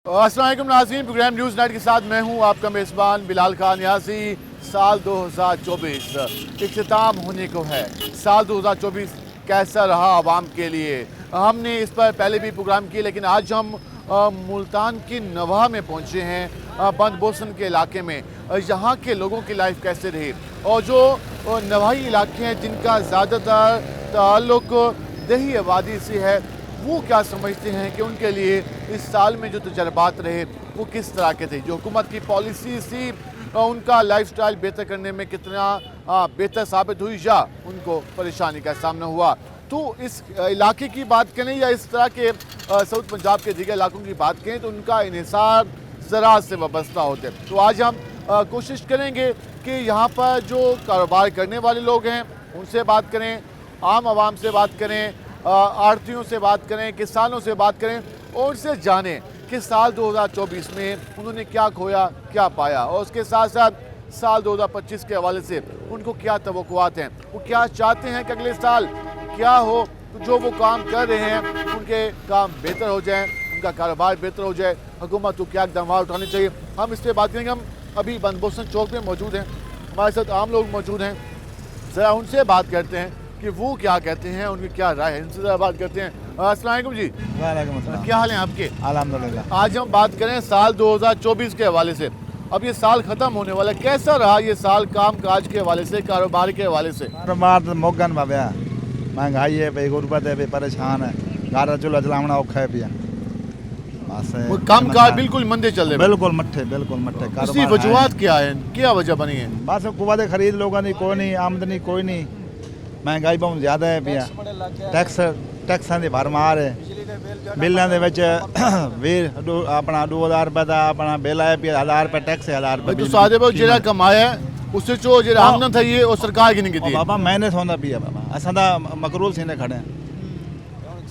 अस्सलाम वालेकुम नाज़रीन, प्रोग्राम न्यूज़ नाइट के साथ मैं हूं आपका मेज़बान बिलाल खान यासी। साल 2024 इख्तिताम होने को है। साल 2024 कैसा रहा आवाम के लिए, हमने इस पर पहले भी प्रोग्राम किए, लेकिन आज हम मुल्तान की नवाह में पहुंचे हैं, बंद बोसन के इलाके में। यहाँ के लोगों की लाइफ कैसे रही और जो नवाही इलाके हैं जिनका ज़्यादातर ताल्लुक दही आबादी से है, वो क्या समझते हैं कि उनके लिए इस साल में जो तजर्बात रहे वो किस तरह के थे। जो हुकूमत की पॉलिसी थी उनका लाइफस्टाइल बेहतर करने में कितना बेहतर साबित हुई या उनको परेशानी का सामना हुआ। तो इस इलाके की बात करें या इस तरह के साउथ पंजाब के दीगर इलाकों की बात करें तो उनका इन्हिसार ज़राअत से वाबस्ता होते हैं। तो आज हम कोशिश करेंगे कि यहाँ पर जो कारोबार करने वाले लोग हैं उनसे बात करें, आम आवाम से बात करें, आड़तियों से बात करें, किसानों से बात करें और उनसे जानें कि साल 2024 में उन्होंने क्या खोया क्या पाया, और उसके साथ साथ साल 2025 के हवाले से उनको क्या तवक्कुआत हैं, वो क्या चाहते हैं कि अगले साल क्या हो, तो जो वो काम कर रहे हैं उनके काम बेहतर हो जाएं, उनका कारोबार बेहतर हो जाए, हुकूमत को क्या इक़दाम उठाने चाहिए। हम इस पर बात करेंगे। हम अभी बंद बोसन चौक में मौजूद हैं, हमारे साथ आम लोग मौजूद हैं, ज़रा उनसे बात करते हैं कि वो क्या कहते हैं, उनकी क्या राय है। इनसे ज़रा बात करते हैं। अस्सलाम वालेकुम जी। वालेकुम अस्सलाम। क्या हाल है आपके? अल्हम्दुलिल्लाह। आज हम बात करें साल 2024 के हवाले से। अब ये साल ख़त्म होने वाला है, कैसा रहा ये साल काम काज के हवाले से, कारोबार के हवाले से? कारोबार तो मोगन पाया, महंगाई है भाई, गुरबत है भाई, परेशान है, घर चूल्हा चलावना औखा है पिया। वो काम काज बिल्कुल मंदे चल रहे, बिल्कुल मट्ठे, बिल्कुल मट्ठे। उसकी वजूहत क्या है, क्या वजह बनी है? बस कुआं खरीद लोगों की कोई नहीं, आमदनी कोई नहीं, महंगाई बहुत ज़्यादा है पिया, टैक्सां की भरमार है, बिलों के अपना 2000 रुपये का अपना बिल आया पिया, 1000 रुपये टैक्स है, 1000 रुपये। तो सादे भाई जेड़ा कमाया है उससे जो जेड़ा आमदन था ये और सरकार की नहीं की बाबा मैंने सोंदा पिया बाबा, असां दा मकरूल सीने खड़े हैं,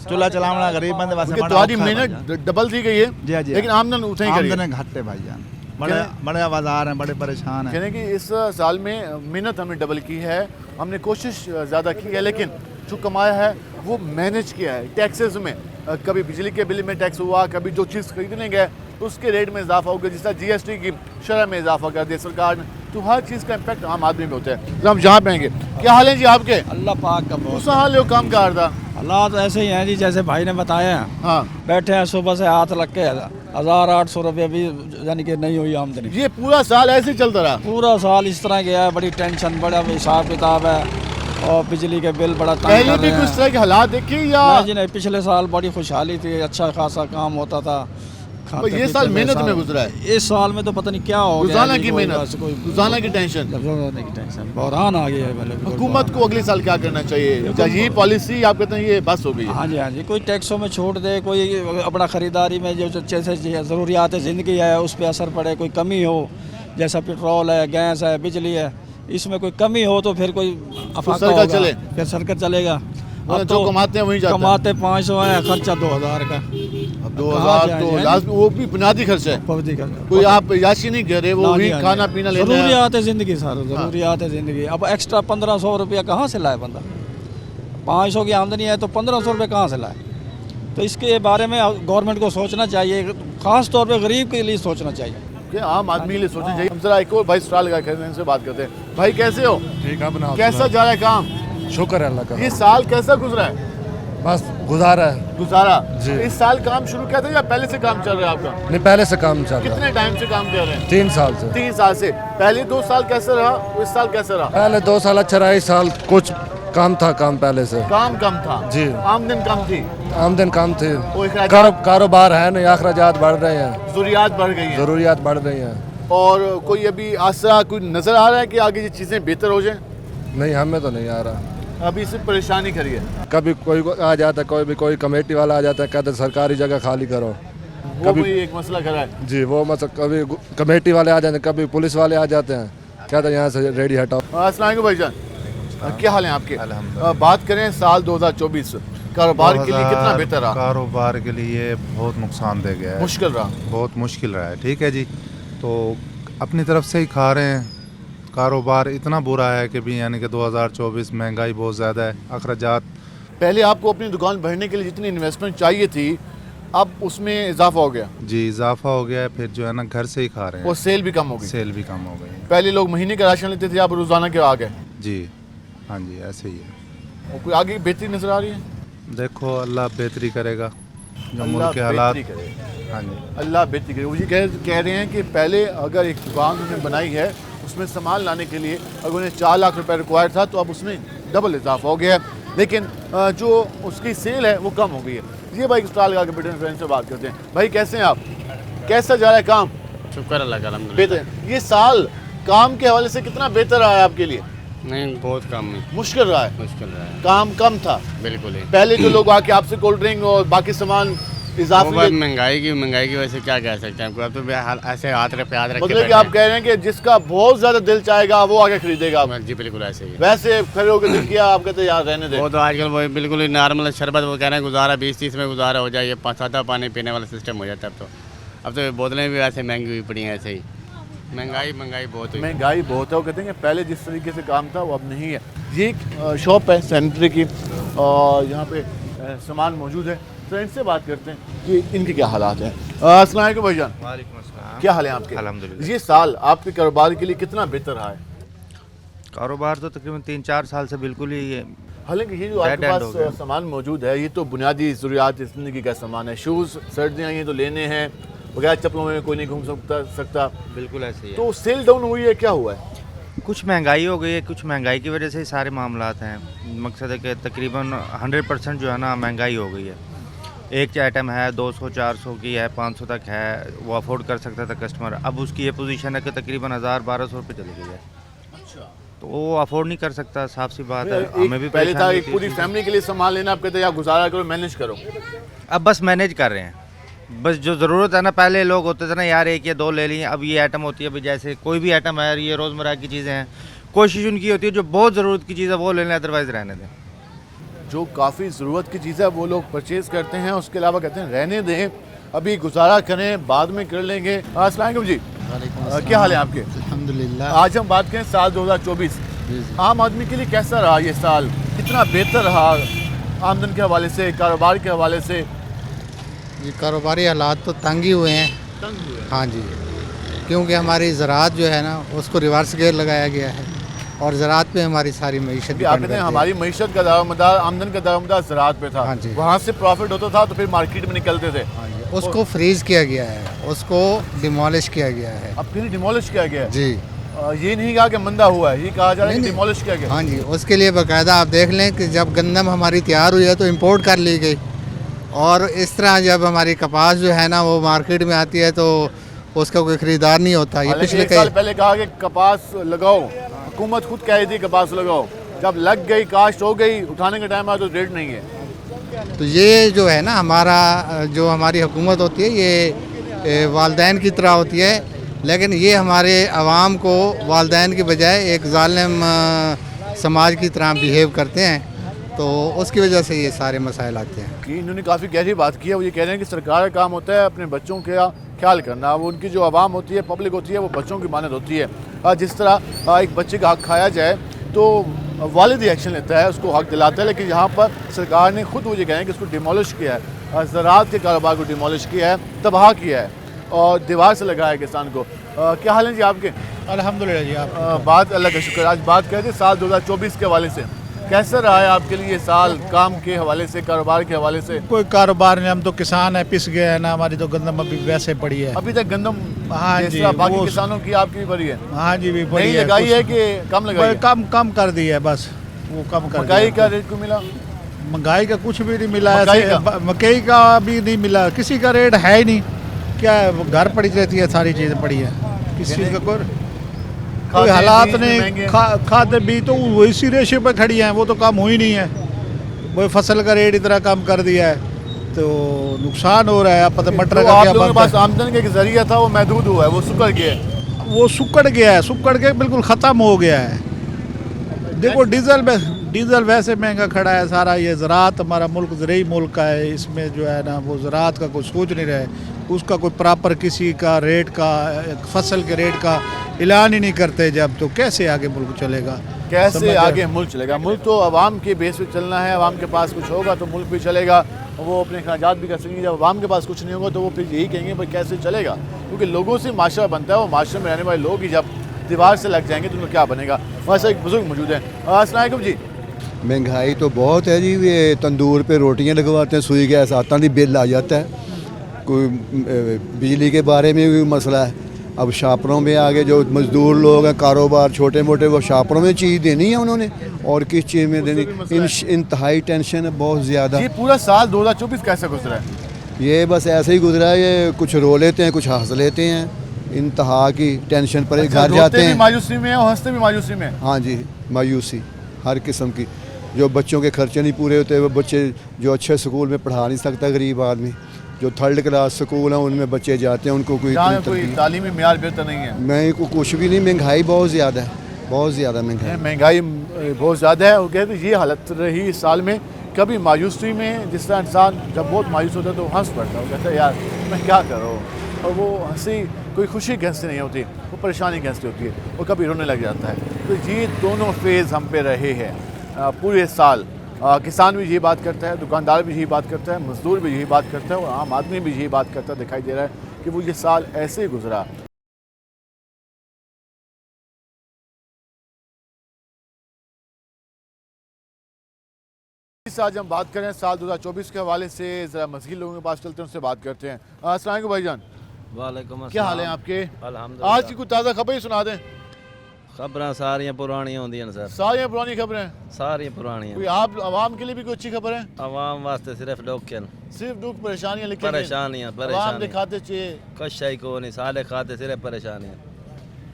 चूल्हा चलावना गरीब बंदे वास्ते तुम्हारी मेहनत डबल थी गई है जी जी, लेकिन आमदन उतनी करी है। आमदन घट है भाईजान, बड़े बड़े बाजार हैं, बड़े परेशान हैं। कहने कि इस साल में मेहनत हमने डबल की है, हमने कोशिश ज़्यादा की है, लेकिन जो कमाया है वो मैनेज किया है। टैक्सेस में कभी बिजली के बिल में टैक्स हुआ, कभी जो चीज़ खरीदने गए तो उसके रेट में इजाफा हो गया, जिस तरह GST की शरह में इजाफा कर दिया सरकार ने। तो हर चीज़ का इम्पैक्ट आम आदमी में होता है। तो हम जहाँ पाएंगे। क्या हाल है जी आपके? अल्लाह पाक का बहुत उस हाल है काम कार था। हालात ऐसे ही हैं जी जैसे भाई ने बताया है। हाँ, बैठे हैं सुबह से हाथ लग के 1800 रुपये भी यानी कि नहीं हुई आमदनी। ये पूरा साल ऐसे ही चलता रहा। पूरा साल इस तरह गया है, बड़ी टेंशन, बड़ा हिसाब किताब है और बिजली के बिल बड़ा तंग पहले कर भी रहे कुछ हैं। तरह के हालात देखे या नहीं जी नहीं, पिछले साल बड़ी खुशहाली थी, अच्छा खासा काम होता था। ये साल मेहनत में गुजरा है। इस साल में तो पता नहीं क्या हो गया। रोजाना की मेहनत, रोजाना की टेंशन, रोजाना की टेंशन, बहरान आ गया है। हुकूमत को अगले साल क्या करना चाहिए? यही पॉलिसी आप कहते हैं ये बस हो गई है? हाँ जी, कोई टैक्सों में छूट दे, कोई अपना ख़रीदारी में जो जैसे ज़रूरियात ज़िंदगी है उस पर असर पड़े, कोई कमी हो, जैसा पेट्रोल है, गैस है, बिजली है, इसमें कोई कमी हो तो फिर कोई सरकार चले, फिर सरकार चलेगा। अब जो कमाते हैं वही जाता है। कमाते 500 है, खर्चा 2000 का। अब 2000 तो लास्ट वो भी बुनियादी खर्च है, कोई आप याशी नहीं कह रहे, वो भी खाना पीना लेना है। ज़रूरियात है ज़िंदगी सर, ज़रूरियात है ज़िंदगी। अब एक्स्ट्रा 1500 रुपया कहाँ से लाए बंदा? 500 की आमदनी है तो 1500 रुपये कहाँ से लाए? तो इसके बारे में गवर्नमेंट को सोचना चाहिए, ख़ास तौर पर गरीब के लिए सोचना चाहिए कि आम आदमी के लिए सोचना चाहिए। हम जरा एक और भाई स्टॉल लगा कर से बात करते हैं। भाई कैसे हो? ठीक है, अपना कैसा जा रहा है काम? शुक्र है अल्लाह का। ये साल कैसा गुजरा है? बस गुजारा है। गुजारा जी। इस साल काम शुरू किया था या पहले से काम चल रहा है आपका? नहीं, पहले से काम चल रहा है। कितने टाइम से काम कर रहे हैं? 3 साल से। 3 साल से। पहले 2 साल कैसे रहा, इस साल कैसे रहा? पहले 2 साल अच्छा रहा, इस साल कुछ काम था, काम पहले से काम कम था जी, आमदन कम थी, आमदन कम थी, और अखराजात- कारोबार है नहीं, अखराजात बढ़ रहे हैं, ज़रूरियात बढ़ गई हैं। जरूरियात बढ़ रही हैं। और कोई अभी आसरा कोई नज़र आ रहा है कि आगे ये चीज़ें बेहतर हो जाएं? नहीं, हमें तो नहीं आ रहा। अभी सिर्फ परेशानी करी है। कभी कोई आ जाता है, कोई कमेटी वाला आ जाता है, कहते सरकारी जगह खाली करो। वो भी एक मसला खड़ा है जी, वो मतलब कभी कमेटी वाले आ जाते हैं, कभी पुलिस वाले आ जाते हैं, कहते हैं यहाँ से रेडी हटाओ। अस्सलाम वालेकुम भाईजान, क्या हाल है आपके? बात करें साल 2024 कारोबार के लिए कितना बेहतर रहा? कारोबार के लिए बहुत नुकसानदेह गया है, मुश्किल रहा, बहुत मुश्किल रहा है। ठीक है जी, तो अपनी तरफ से ही खा रहे हैं। कारोबार इतना बुरा है कि भी यानी कि 2024 महंगाई बहुत ज़्यादा है, अखराजात। पहले आपको अपनी दुकान भरने के लिए जितनी इन्वेस्टमेंट चाहिए थी अब उसमें इजाफा हो गया जी इजाफा हो गया है, फिर जो है ना घर से ही खा रहे और हैं। सेल भी कम हो गई। सेल भी कम हो गई है। पहले लोग महीने का राशन लेते थे, अब रोजाना के आ गए। जी हाँ जी ऐसे ही है। और कोई आगे बेहतरी नजर आ रही है? देखो अल्लाह बेहतरी करेगा, जो अल्लाह मुल्क के हालात। बेहतरी करे, हाँ जी अल्लाह बेहतरी करे। वो ये कह रहे हैं कि पहले अगर एक दुकान उन्होंने बनाई है उसमें सामान लाने के लिए अगर उन्हें 4 लाख रुपए रिक्वायर्ड था तो अब उसमें डबल इजाफा हो गया है, लेकिन जो उसकी सेल है वो कम हो गई है। ये भाई स्टॉल लगा के बैठे फ्रेंड से बात करते हैं। भाई कैसे हैं आप, कैसा जा रहा है काम? शुक्र अल्लाह का अल्हम्दुलिल्लाह। बेहतर। ये साल काम के हवाले से कितना बेहतर रहा है आपके लिए? नहीं बहुत कम है, मुश्किल रहा है, मुश्किल रहा है, काम कम था। बिल्कुल ही। पहले जो लोग आके आपसे कोल्ड ड्रिंक और बाकी सामान वो इजाफे बात महंगाई की वजह से क्या कह सकते हैं आपको। अब तो ऐसे हाथ पे हाथ रख के मतलब कि बैठे आप कह रहे हैं कि जिसका बहुत ज्यादा दिल चाहेगा वो आके खरीदेगा। हैं। जी बिल्कुल ऐसे ही है। वैसे खड़े होकर दिल किया आप कहते हैं यार रहने दे। वो तो आजकल वो बिल्कुल ही नॉर्मल शरबत वो कह रहे हैं गुजारा 20-30 में गुजारा हो जाए, ये 5-7 पानी पीने वाला सिस्टम हो जाता है। अब तो बोतलें भी वैसे महंगी हुई पड़ी हैं, ऐसे ही महंगाई बहुत हुई। महंगाई बहुत है। वो कहते हैं कि पहले जिस तरीके से काम था वो अब नहीं है। ये एक शॉप है सैनिटरी की और यहाँ पे सामान मौजूद है, तो इनसे बात करते हैं कि इनके क्या हालात हैं। अस्सलाम वालेकुम भाईजान, क्या हाल है आपके? अल्हम्दुलिल्लाह। ये साल आपके कारोबार के लिए कितना बेहतर रहा है? कारोबार तो तकरीबन 3-4 साल से बिल्कुल ही ये हालांकि ये जो Dead आपके end हो गया। पास सामान मौजूद है ये तो बुनियादी ज़रूरियात ज़िंदगी का सामान है। शूज़ सर्दियाँ ये तो लेने हैं, बगैर चप्पलों में कोई नहीं घूम सकता। बिल्कुल ऐसे ही है। तो सेल डाउन हुई है, क्या हुआ है? कुछ महंगाई हो गई है, कुछ महंगाई की वजह से ही सारे मामलात हैं। मकसद है कि तकरीबन 100% जो है ना महंगाई हो गई है। एक आइटम है 200-400 की है, 500 तक है, वो अफोर्ड कर सकता था कस्टमर। अब उसकी ये पोजीशन है कि तकरीबन 1000-1200 रुपये चली गई है, तो वो अफोर्ड नहीं कर सकता। साफ सी बात है, हमें भी पहले था परेशानी एक होती है पूरी इस चीज़ फैमिली के लिए सामान लेना, आप कहते हैं यार गुजारा करो, मैनेज करो। से। अब बस मैनेज कर रहे हैं, बस जो ज़रूरत है ना। पहले लोग होते थे ना यार 1 या 2 ले लिए, अब ये आइटम होती है भाई, जैसे कोई भी आइटम है, ये रोज़मर्रा की चीज़ें हैं, कोशिश उनकी होती है जो बहुत ज़रूरत की चीज़ है वो ले लें, अदरवाइज़ रहने दें। जो काफ़ी ज़रूरत की चीज़ है वो लोग परचेज़ करते हैं, उसके अलावा कहते हैं रहने दें, अभी गुजारा करें, बाद में कर लेंगे। अस्सलाम वालेकुम जी, क्या हाल है आपके? अल्हम्दुलिल्लाह। आज हम बात करें साल 2024, आम आदमी के लिए कैसा रहा ये साल? कितना बेहतर रहा आमदन के हवाले से, कारोबार के हवाले से? ये कारोबारी हालात तो तंग ही हुए हैं। तंग हुए। हाँ जी, क्योंकि हमारी ज़राअत जो है ना उसको रिवर्स गियर लगाया गया है और ज़राअत पे हमारी सारी मीशत आप डिपेंड कहते करती हैं है। हमारी मईशत का दारोमदार, आमदन का दारोमदार ज़राअत पे था। हाँ जी। वहाँ से प्रॉफिट होता था तो फिर मार्केट में निकलते थे। हाँ जी, उसको फ्रीज किया गया है, उसको डिमोलिश किया गया है। अब फिर डिमोलिश किया गया है। जी ये नहीं कहा कि मंदा हुआ है, ये कहा जा रहा है कि नहीं, डिमोलिश किया गया। हाँ जी, उसके लिए बाकायदा आप देख लें कि जब गंदम हमारी तैयार हुई है तो इंपोर्ट कर ली गई, और इस तरह जब हमारी कपास जो है ना वो मार्केट में आती है तो उसका कोई ख़रीदार नहीं होता। ये हालांकि पिछले एक साल पहले कहा कि कपास लगाओ, हुकूमत खुद कह रही थी कपास लगाओ, जब लग गई, काश्त हो गई, उठाने का टाइम आया तो रेट नहीं है। तो ये जो है ना हमारा जो हमारी हुकूमत होती है ये वालदैन की तरह होती है, लेकिन ये हमारे अवाम को वालदैन की बजाय एक जालिम समाज की तरह बिहेव करते हैं, तो उसकी वजह से ये सारे मसाइल आते हैं। कि इन्होंने काफ़ी गहरी बात की है। वो ये कह रहे हैं कि सरकार का काम होता है अपने बच्चों का ख्याल करना, वो उनकी जो आवाम होती है, पब्लिक होती है, वो बच्चों की मानद होती है। जिस तरह एक बच्चे का हक खाया जाए तो वालिद ही एक्शन लेता है, उसको हक दिलाता है, लेकिन यहाँ पर सरकार ने खुद मुझे कह रहे हैं कि इसको डिमोलिश किया है, ज़राअत के कारोबार को डिमोलिश किया है, तबाह किया है और दीवार से लगाया है किसान को। क्या हाल है जी आपके? अल्हम्दुलिल्लाह जी। आप बात अल्लाह का शुक्र। आज बात करें साल 2024 के हवाले से, कैसा रहा है आपके लिए साल, काम के हवाले से, कारोबार के हवाले से? कोई कारोबार नहीं, हम तो किसान है, पिस गए हैं ना, हमारी तो गंदम अभी वैसे पड़ी है। अभी तक गंदम हाँ जिस जी, तरह बाकी वो किसानों की आपकी भी भरी है? हाँ जी भी नहीं पड़ी है। लगाई है कुछ- कि कम लगाई है? कम कर दी है, बस वो कम कर मकाई दिया। का रेट को मिला? महंगाई का कुछ भी नहीं मिला, मकई ऐसे का? मकई का भी नहीं मिला, किसी का रेट है ही नहीं। क्या है, वो घर पड़ी रहती है, सारी चीज़ें पड़ी है, किसी चीज़ का कोई खाद्य हालात बीज भी नहीं। महंगे। खाद्य भी तो वही इसी रेशे पे खड़ी हैं, वो तो कम हुई नहीं है। वो फसल का रेट इतना कम कर दिया है तो नुकसान हो रहा है। आप पता मटर तो का आप क्या लोगों के बनता पास आमदन का एक जरिया था वो महदूद हुआ है, वो सुकर गया है। है, वो सुकड़ गया है, सुकड़ के बिल्कुल ख़त्म हो गया है। देखो डीजल वैसे महंगा खड़ा है सारा। ये ज़राअत हमारा मुल्क ज़रूरी मुल्क का है, इसमें जो है ना वो ज़राअत का कोई सोच नहीं रहे, उसका कोई प्रॉपर किसी का रेट का, फसल के रेट का ऐलान ही नहीं करते जब, तो कैसे आगे मुल्क चलेगा? कैसे समझ आगे मुल्क चलेगा? मुल्क तो आवाम के बेस पे चलना है, आवाम के पास कुछ होगा तो मुल्क भी चलेगा। वो अपने अखराजात भी कर सकेंगे। जब आवाम के पास कुछ नहीं होगा तो वो फिर यही कहेंगे भाई कैसे चलेगा, क्योंकि लोगों से माशरा बनता है। वो माशरे में रहने वाले लोग ही जब दीवार से लग जाएंगे तो उनको क्या बनेगा। वहाँ से एक बुजुर्ग मौजूद हैं। अस्सलाम वालेकुम जी। महंगाई तो बहुत है जी, ये तंदूर पे रोटियां लगवाते हैं, सुई गैस आता नहीं, बिल आ जाता है। कोई बिजली के बारे में भी मसला है। अब शापरों में आगे जो मजदूर लोग हैं, कारोबार छोटे मोटे, वो शापरों में चीज़ देनी है उन्होंने, और किस चीज़ में देनी। इंतहाई टेंशन है बहुत ज़्यादा। ये पूरा साल 2024 कैसे गुजरा है? ये बस ऐसे ही गुजरा है, ये कुछ रो लेते हैं कुछ हंस लेते हैं, इंतहा की टेंशन पर अच्छा, घर जाते हैं। मायूसी में और हंसते भी मायूसी में। हाँ जी, मायूसी हर किस्म की। जो बच्चों के खर्चे नहीं पूरे होते, वो बच्चे जो अच्छे स्कूल में पढ़ा नहीं सकता गरीब आदमी, जो थर्ड क्लास स्कूल हैं उनमें बच्चे जाते हैं, उनको कोई तालीमी मेयार बेहतर नहीं है। मैं को कुछ भी नहीं, महंगाई बहुत ज़्यादा है, बहुत ज़्यादा महंगाई बहुत ज़्यादा है। और कहते हैं ये हालत रही इस साल में। कभी मायूसी में जिस तरह इंसान जब बहुत मायूस होता है तो हंस पड़ता है, वो कहता है यार मैं क्या करूँ, और वो हंसी कोई खुशी के हंसते नहीं होती, वो परेशानी के हंसते होती है, वो कभी रोने लग जाता है। तो ये दोनों फेज़ हम पे रहे हैं पूरे साल। किसान भी यही बात करता है, दुकानदार भी यही बात करता है, मजदूर भी यही बात करता है, और आम आदमी भी यही बात करता दिखाई दे रहा है कि वो ये साल ऐसे ही गुजरा। आज हम बात करें साल 2024 के हवाले से, ज़रा मज़ीद लोगों के पास चलते हैं, उनसे बात करते हैं। अस्सलाम वालेकुम भाईजान। वालेकुम क्या हाल है आपके? अल्हम्दुलिल्लाह। आज की कुछ ताज़ा खबर ही सुना दें। खबरें सारियां पुरानियां होंदियां सर, सारी पुरानी खबरें, सारियां पुरानियां। कोई आप आवाम के लिए भी कोई अच्छी खबर है? आवाम वास्ते सिर्फ डोक्यन, सिर्फ दुख परेशानियां लिखी परेशानियां आवाम परेशानियां, दिखाते चाहिए। कुछ शई को नहीं, साले खाते सिर्फ परेशानियां।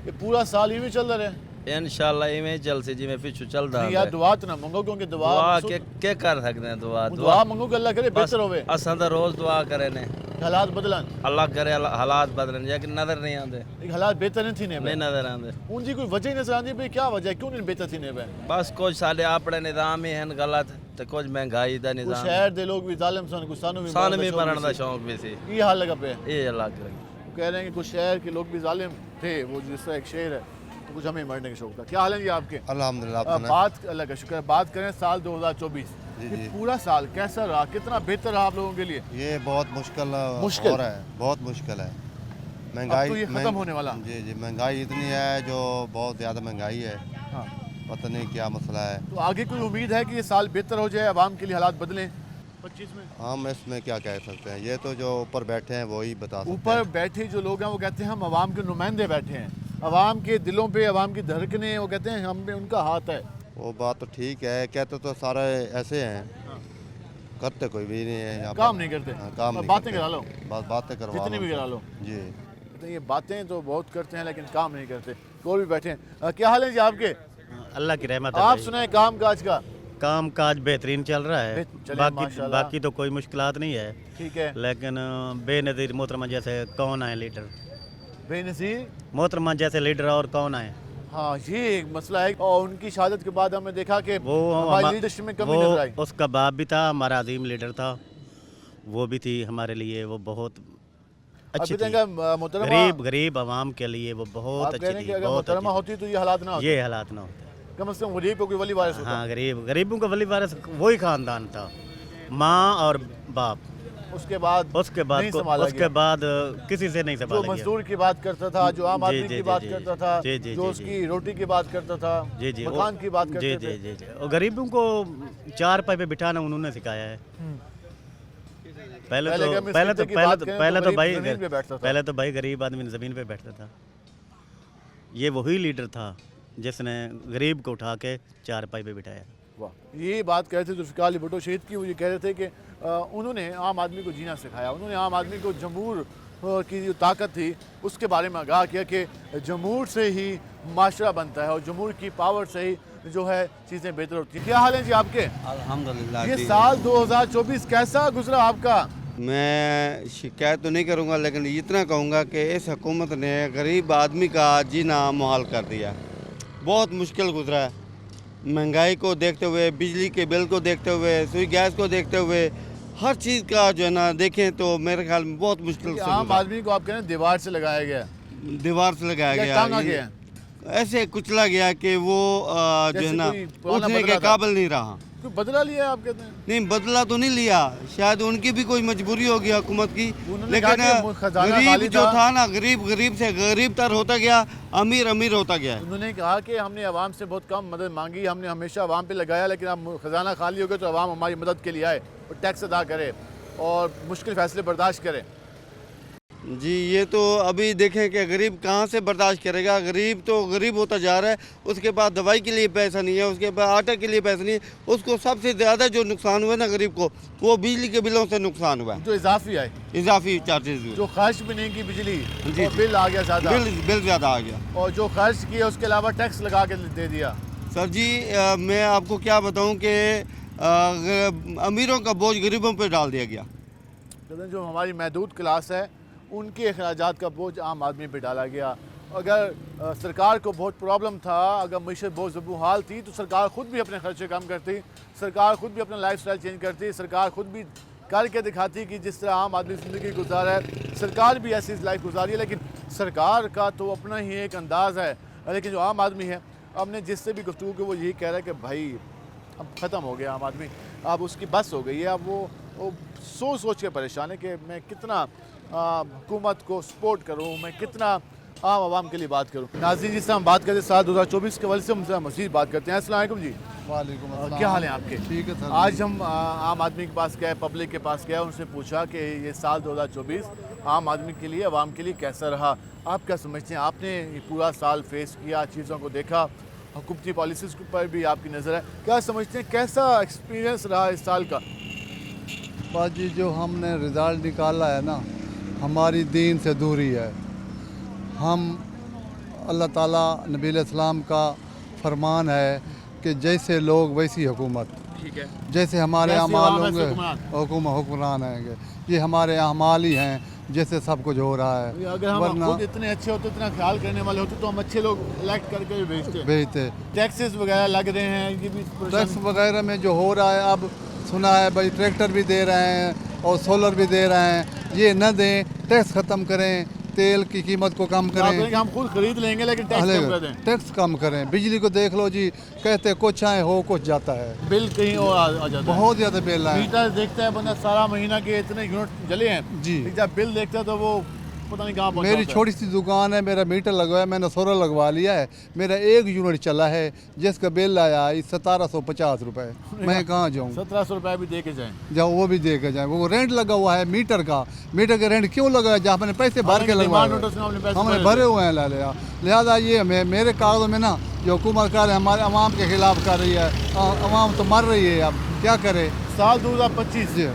ये पूरा साल ही भी चल रहा है। इंशाल्लाह इवें चलसी जिवें पिछू चलदा नहीं यार, दुआ तो ना मंगो, क्योंकि दुआ के कर सकते हैं। दुआ मंगो कि अल्लाह करे बेहतर होवे। असां तो रोज दुआ करे ने हालात बदलन, अल्लाह करे हालात बदलन, लेकिन नजर नहीं आते, हालात बेहतर नहीं थी ने नहीं नजर आते। उनकी कोई वजह ही नजर आती भाई, क्या वजह है, क्यों नहीं बेहतर थी ने? बस कुछ साले अपने निजाम ही हैं गलत, तो कुछ महंगाई दा कुछ निजाम, शहर दे लोग भी जालिम सन, कुछ सानू भी मरण दा शौक भी सी। ये हाल लगा पे ये अलग कह रहे हैं कि कुछ शहर के लोग भी जालिम थे, वो जिस तरह एक शहर है, तो कुछ हमें मरने का शौक था। क्या हाल है जी आपके? अल्हम्दुलिल्लाह। बात अल्लाह का शुक्र है, बात करें साल 2024, ये पूरा साल कैसा रहा, कितना बेहतर रहा आप लोगों के लिए? ये बहुत मुश्किल मुश्किल हो रहा है, बहुत मुश्किल है। महंगाई तो ये खत्म होने वाला। जी महंगाई इतनी है जो बहुत ज़्यादा महंगाई है। हाँ। पता नहीं क्या मसला है। तो आगे कोई उम्मीद है कि ये साल बेहतर हो जाए, आवाम के लिए हालात बदलें 25 में? हम इसमें क्या कह सकते हैं, ये तो जो ऊपर बैठे हैं वही बता सकते हैं। ऊपर बैठे जो लोग हैं वो कहते हैं हम आवाम के नुमाइंदे बैठे हैं, आवाम के दिलों पे आवाम की धड़कनें, वो कहते हैं हम पे उनका हाथ है। वो बात तो ठीक है, कहते तो सारे ऐसे हैं, करते कोई भी नहीं है यहाँ काम नहीं करते। काम नहीं बातें करते। करा लो, बस बातें करवा जितनी भी करा लो जी। तो ये बातें तो बहुत करते हैं लेकिन काम नहीं करते। कोई भी बैठे हैं। क्या हाल है जी आपके? अल्लाह की रहमत आप सुनाए काम काज का? काम काज बेहतरीन चल रहा है, बाकी तो कोई मुश्किलात नहीं है, ठीक है। लेकिन बेनज़ीर मोहतरमा जैसे कौन आए लीडर, बेनज़ीर मोहतरमा जैसे लीडर और कौन आए? हाँ, ये एक मसला है। और उनकी शहादत के बाद हमने देखा कि वो हमारी लीडरशिप में कमी नजर आई। उसका बाप भी था, हमारा अजीम लीडर था, वो भी थी हमारे लिए, वो बहुत अच्छी थी। गरीब आवाम के लिए वो बहुत अच्छी थी, बहुत मोहतरमा होती तो ये हालात ना होते, ये हालात ना होते। कम से कम गरीब को कोई वली वारिस होता। हाँ, गरीबों का वली वारिस वही खानदान था, माँ और बाप। उसके बाद किसी से नहीं संभाला जो मजदूर की बात करता था, जो आम आदमी की बात करता था, जो उसकी रोटी की बात करता था, मकान की बात करते थे। और गरीबों को चार पाई पे बिठाना उन्होंने सिखाया है। पहले तो भाई गरीब आदमी ज़मीन पे बैठता था। ये वही लीडर था जिसने गरीब को उठा के चार पाई पे बिठाया। वाह, ये बात कह रहे थे जुल्फ़िकार अली भुट्टो शहीद की। वो ये कह रहे थे कि उन्होंने आम आदमी को जीना सिखाया, उन्होंने आम आदमी को जमहूर की जो ताकत थी उसके बारे में आगाह किया कि जमहूर से ही माशरा बनता है और जमहूर की पावर से ही जो है चीज़ें बेहतर होती हैं। क्या हाल है जी आपके? अल्हम्दुलिल्लाह। ये साल 2024 कैसा गुजरा आपका? मैं शिकायत तो नहीं करूंगा, लेकिन इतना कहूंगा कि इस हुकूमत ने गरीब आदमी का जीना मुहाल कर दिया। बहुत मुश्किल गुजरा है, महंगाई को देखते हुए, बिजली के बिल को देखते हुए, सुई गैस को देखते हुए, हर चीज़ का जो है ना देखें तो मेरे ख्याल में बहुत मुश्किल। आम आदमी को आप कह रहे हैं दीवार से लगाया गया, दीवार से लगाया गया, ऐसे कुचला गया कि वो जो है ना उठने के काबिल नहीं रहा। कोई बदला लिया आप कहते हैं? नहीं, बदला तो नहीं लिया, शायद उनकी भी कोई मजबूरी होगी हुकूमत की, लेकिन गरीब जो था ना, गरीब से गरीब तर होता गया, अमीर अमीर होता गया। उन्होंने कहा कि हमने आवाम से बहुत कम मदद मांगी, हमने हमेशा आवाम पे लगाया, लेकिन अब खजाना खाली हो गया तो आवाम हमारी मदद के लिए आए और टैक्स अदा करे और मुश्किल फैसले बर्दाश्त करे। जी, ये तो अभी देखें कि गरीब कहाँ से बर्दाश्त करेगा। गरीब तो गरीब होता जा रहा है, उसके पास दवाई के लिए पैसा नहीं है, उसके पास आटे के लिए पैसा नहीं है। उसको सबसे ज़्यादा जो नुकसान हुआ ना गरीब को, वो बिजली के बिलों से नुकसान हुआ है, जो इजाफी आए, इजाफी चार्जेस हुए, जो खर्च भी नहीं की बिजली जी, और बिल आ गया ज़्यादा, बिल ज़्यादा आ गया, और जो खर्च किया उसके अलावा टैक्स लगा के दे दिया। सर जी, मैं आपको क्या बताऊँ कि अमीरों का बोझ गरीबों पर डाल दिया गया। जो हमारी महदूद क्लास है उनके अखराजात का बोझ आम आदमी पे डाला गया। अगर सरकार को बहुत प्रॉब्लम था, अगर मीशत बहुत ज़बू हाल थी, तो सरकार ख़ुद भी अपने खर्चे कम करती, सरकार ख़ुद भी अपना लाइफस्टाइल चेंज करती, सरकार ख़ुद भी करके दिखाती कि जिस तरह आम आदमी ज़िंदगी गुजारा है सरकार भी ऐसी लाइफ गुजारी है। लेकिन सरकार का तो अपना ही एक अंदाज़ है, लेकिन जो आम आदमी है, हमने जिससे भी गुफ्तगू की वो यही कह रहा है कि भाई अब ख़त्म हो गया आम आदमी, अब उसकी बस हो गई है। अब वो सोच के परेशान है कि मैं कितना हुकूमत को सपोर्ट करूँ, मैं कितना आम आवाम के लिए बात करूँ। नाज़रीन, जिस तरह हम बात करते हैं साल 2024 के वजह से हमसे मज़ीद बात करते हैं। अस्सलाम वालेकुम जी। वालेकुम अस्सलाम। क्या हाल है आपके? ठीक है सर। आज हम आम आदमी के पास गए, पब्लिक के पास गए, उनसे पूछा कि ये साल 2024 आम आदमी के लिए, आवाम के लिए कैसा रहा। आप क्या समझते हैं? आपने ये पूरा साल फेस किया, चीज़ों को देखा, हुकूमती पॉलिसीज़ पर भी आपकी नज़र है, क्या समझते हैं कैसा एक्सपीरियंस रहा इस साल का? बाजी, जो हमने रिज़ल्ट निकाला है ना, हमारी दीन से दूरी है। हम अल्लाह ताला नबी अलैहिस्सलाम का फरमान है कि जैसे लोग वैसी हुकूमत। ठीक है। जैसे हमारे अमाल होंगे हुक्मरान आएंगे, ये हमारे अमाल ही हैं, जैसे सब कुछ हो रहा है। अगर हम खुद इतने अच्छे होते, इतना ख्याल करने वाले होते, तो हम अच्छे लोग इलेक्ट करके भेजते। टैक्सेस वगैरह लग रहे हैं, ये भी टैक्स वगैरह में जो हो रहा है, अब सुना है भाई ट्रैक्टर भी दे रहे हैं और सोलर भी दे रहे हैं। ये न दें, टैक्स ख़त्म करें, तेल की कीमत को कम करें। हम खुद खरीद लेंगे लेकिन टैक्स कम कर दें। टैक्स कम करें। बिजली को देख लो जी, कहते कुछ आए हो कुछ जाता है, बिल कहीं और आ जाता है, बहुत ज़्यादा बिल है। मीटर देखता है बंदा सारा महीना के इतने यूनिट जले हैं जी, जब बिल देखता है तो वो पता नहीं कहाँ पहुँचा। मेरी छोटी सी दुकान है, मेरा मीटर लगवाया, मैंने सोलर लगवा लिया है, मेरा 1 यूनिट चला है, जिसका बिल आया 1750 रुपये। मैं कहाँ जाऊँ? 1700 रुपये भी दे के जाएँ, जाओ वो भी दे के जाएँ। वो रेंट लगा हुआ है मीटर का, मीटर का रेंट क्यों लगा है? जहाँ मैंने पैसे भर के लगवाए, हमने भरे हुए हैं लिहाजा ये मेरे कागजों में ना जो हुकूमत कर हमारे अवाम के खिलाफ कर रही है, अवाम तो मर रही है, अब क्या करे। साल 2025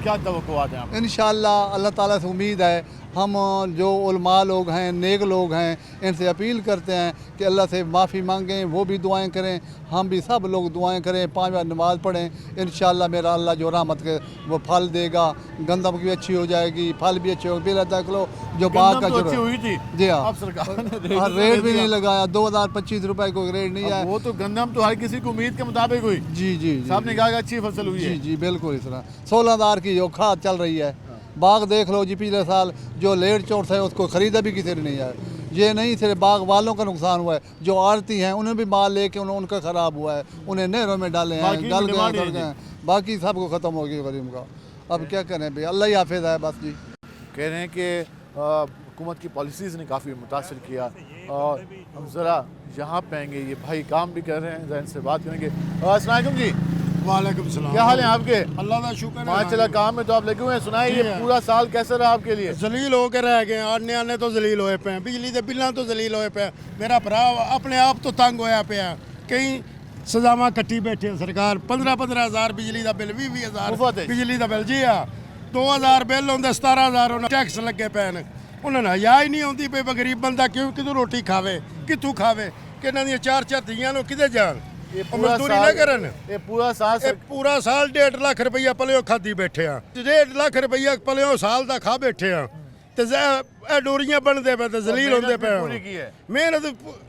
क्या तवक्कुआत है आपकी? इंशाअल्लाह अल्लाह ताला से उम्मीद है, हम जो उलमा लोग हैं, नेक लोग हैं, इनसे अपील करते हैं कि अल्लाह से माफ़ी मांगें, वो भी दुआएं करें, हम भी सब लोग दुआएं करें, 5 बार नमाज़ पढ़ें। इंशाअल्लाह मेरा अल्लाह जो रहमत के वो फल देगा, गंदम भी अच्छी हो जाएगी, फल भी अच्छे हो। बिल देख लो जो बाग का अच्छी हुई थी जी हाँ, सरकार ने रेट भी नहीं लगाया, 2025 रुपये को रेट नहीं आया। वो तो गंदम तो हर किसी की उम्मीद के मुताबिक हुई। जी जी, साहब ने कहा अच्छी फसल हुई है। जी बिल्कुल, इस तरह 16,000 की जो खाद चल रही है। बाग देख लो जी, पिछले साल जो लेट चोट है उसको ख़रीदा भी किसी ने नहीं है। ये नहीं सिर्फ बाग वालों का नुकसान हुआ है, जो आड़ती हैं उन्हें भी माल लेके उनका ख़राब हुआ है, उन्हें नहरों में डाले हैं, गल गए, बाकी सबको ख़त्म हो गया गरीब का। अब क्या करें भाई, अल्लाह ही हाफिज़ है बस जी। कह रहे हैं कि हुकूमत की पॉलिसीज़ ने काफ़ी मुतासर किया, और हम ज़रा यहाँ पे आएंगे, ये भाई काम भी कर रहे हैं, ज़रा इनसे बात करेंगे। अस्सलाम वालेकुम जी। वालेकुम सलाम। क्या हाल है आपके? अल्लाह का शुक्र है। माशाल्लाह, काम में तो आप लगे हुए हैं। सुनाए ये पूरा साल कैसा रहा आपके लिए? जलील होकर रह गए, आने आने तो जलील होए पे हैं, बिजली के बिलों तो जलील होए पे हैं। मेरा भरा अपने आप तो तंग होया पे कई सजावां कट्टी बैठे सरकार। 15-15 हज़ार बिजली का बिल, 20,000 बिजली का बिल। जी हाँ, 2,000 बिल होंगे, 17,000 टैक्स लगे पे हैं। उन्होंने हया ही नहीं आती पे गरीब बंदा क्यों कितों रोटी खावे, कितों खावे, कि इन्हों दी 4-4 धियां नो किते जान, मजदूरी ना करन। ये पूरा साल 1.5 लाख रुपया पलियों खाधी बैठे हैं, 1.5 लाख रुपया पलियों साल का खा बैठे हैं। तो डोरियां बनते पे, जलील होंगे पे। मेहनत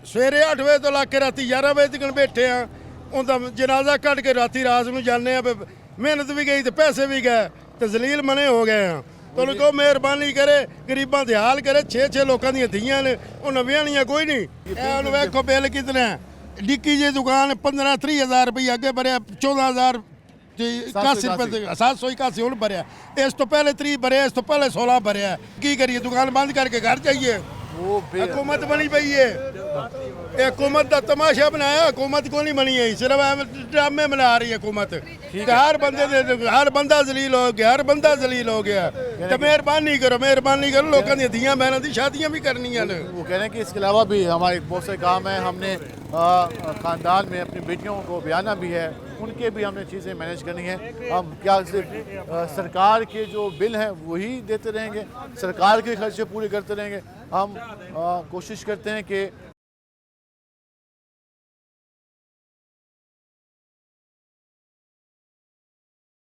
सवेरे 8 बजे तो लाके राती 11 बजे तक बैठे हैं। उनका जनाजा कट के रात में जाने, मेहनत भी गई तो पैसे भी गए, तो जलील मने हो गए हैं। तो उनको मेहरबानी करे, गरीबों के हाल करे। 6-6 लोगों दी धियां ने, उन्हें ब्याहनियां कोई नहीं। वेखो बिल कितने डिक्की जी दुकान 15-30 रुपये अगे भरिया 14,000 इक्यासी रुपये 781 हूँ भरिया इस तो पहले 30 भरिया इस तो पहले 16 भरिया की करिए दुकान बंद करके घर जाइए हुकूमत बनी पई है हुकूमत का तमाशा बनाया हुकूमत को नहीं बनी है सिर्फ ड्रामे बना रही है हुकूमत हर बंदा जलील हो गया हर बंदा जलील हो गया तो मेहरबानी करो लोगों दी धियां बहनों की शादियां भी करनी है वो कह रहे हैं कि इसके अलावा भी हमारे बहुत से काम है हमने ख़ानदान में अपनी बेटियों को ब्याना भी है उनके भी हमने चीज़ें मैनेज करनी है हम क्या सिर्फ सरकार के जो बिल हैं वही देते रहेंगे सरकार के खर्चे पूरे करते रहेंगे हम कोशिश करते हैं कि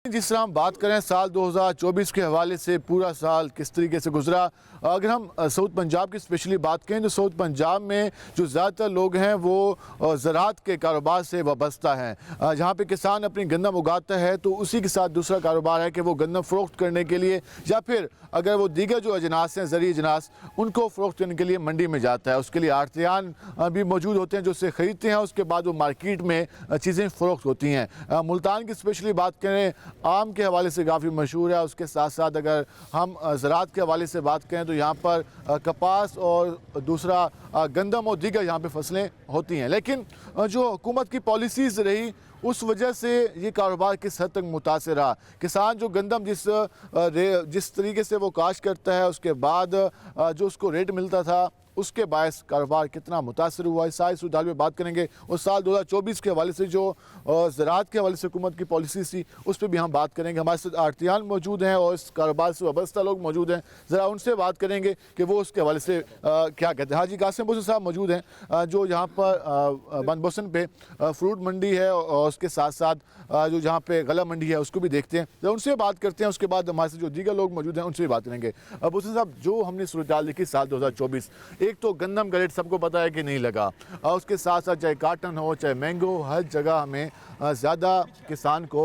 जिस तरह हम बात करें साल 2024 के हवाले से पूरा साल किस तरीके से गुजरा अगर हम साउथ पंजाब की स्पेशली बात करें तो साउथ पंजाब में जो ज़्यादातर लोग हैं वो ज़राअत के कारोबार से वाबस्ता हैं जहाँ पे किसान अपनी गंदम उगाता है तो उसी के साथ दूसरा कारोबार है कि वो गंदम फ़रोख्त करने के लिए या फिर अगर वो दीगर जो अजनास हैं ज़रूरी अजनास उनको फ़रोख्त करने के लिए मंडी में जाता है उसके लिए आड़तियान भी मौजूद होते हैं जो उससे ख़रीदते हैं उसके बाद वो मार्केट में चीज़ें फ़रोख्त होती हैं मुल्तान की स्पेशली बात करें आम के हवाले से काफ़ी मशहूर है उसके साथ साथ अगर हम ज़राअत के हवाले से बात करें तो यहाँ पर कपास और दूसरा गंदम और दीगर यहाँ पे फसलें होती हैं लेकिन जो हुकूमत की पॉलिसीज़ रही उस वजह से ये कारोबार किस हद तक मुतासिर रहा किसान जो गंदम जिस तरीके से वो काश्त करता है उसके बाद जो उसको रेट मिलता था उसके बायस कारोबार कितना मुतासर हुआ इस सारी सूरत में बात करेंगे और साल 2024 के हवाले से जो ज़राअत के हवाले से हुकूमत की पॉलिसी थी उस पर भी हम बात करेंगे हमारे साथ आड़तियान मौजूद हैं और इस कारोबार से वाबस्ता लोग मौजूद हैं ज़रा उनसे बात करेंगे कि वो उसके हवाले से क्या कहते हैं हाजी कासिम बोसन साहब मौजूद हैं जो यहाँ पर बनबोसन पे फ्रूट मंडी है और उसके साथ साथ जो जहाँ पे गला मंडी है उसको भी देखते हैं जब उनसे बात करते हैं उसके बाद हमारे साथ जो दीगर लोग मौजूद हैं उनसे भी बात करेंगे बोसन साहब जो हमने सूरत देखी साल 2024 एक तो गंदम का रेट सबको पता है कि नहीं लगा और उसके साथ साथ चाहे काटन हो चाहे मैंगो हर जगह हमें ज़्यादा किसान को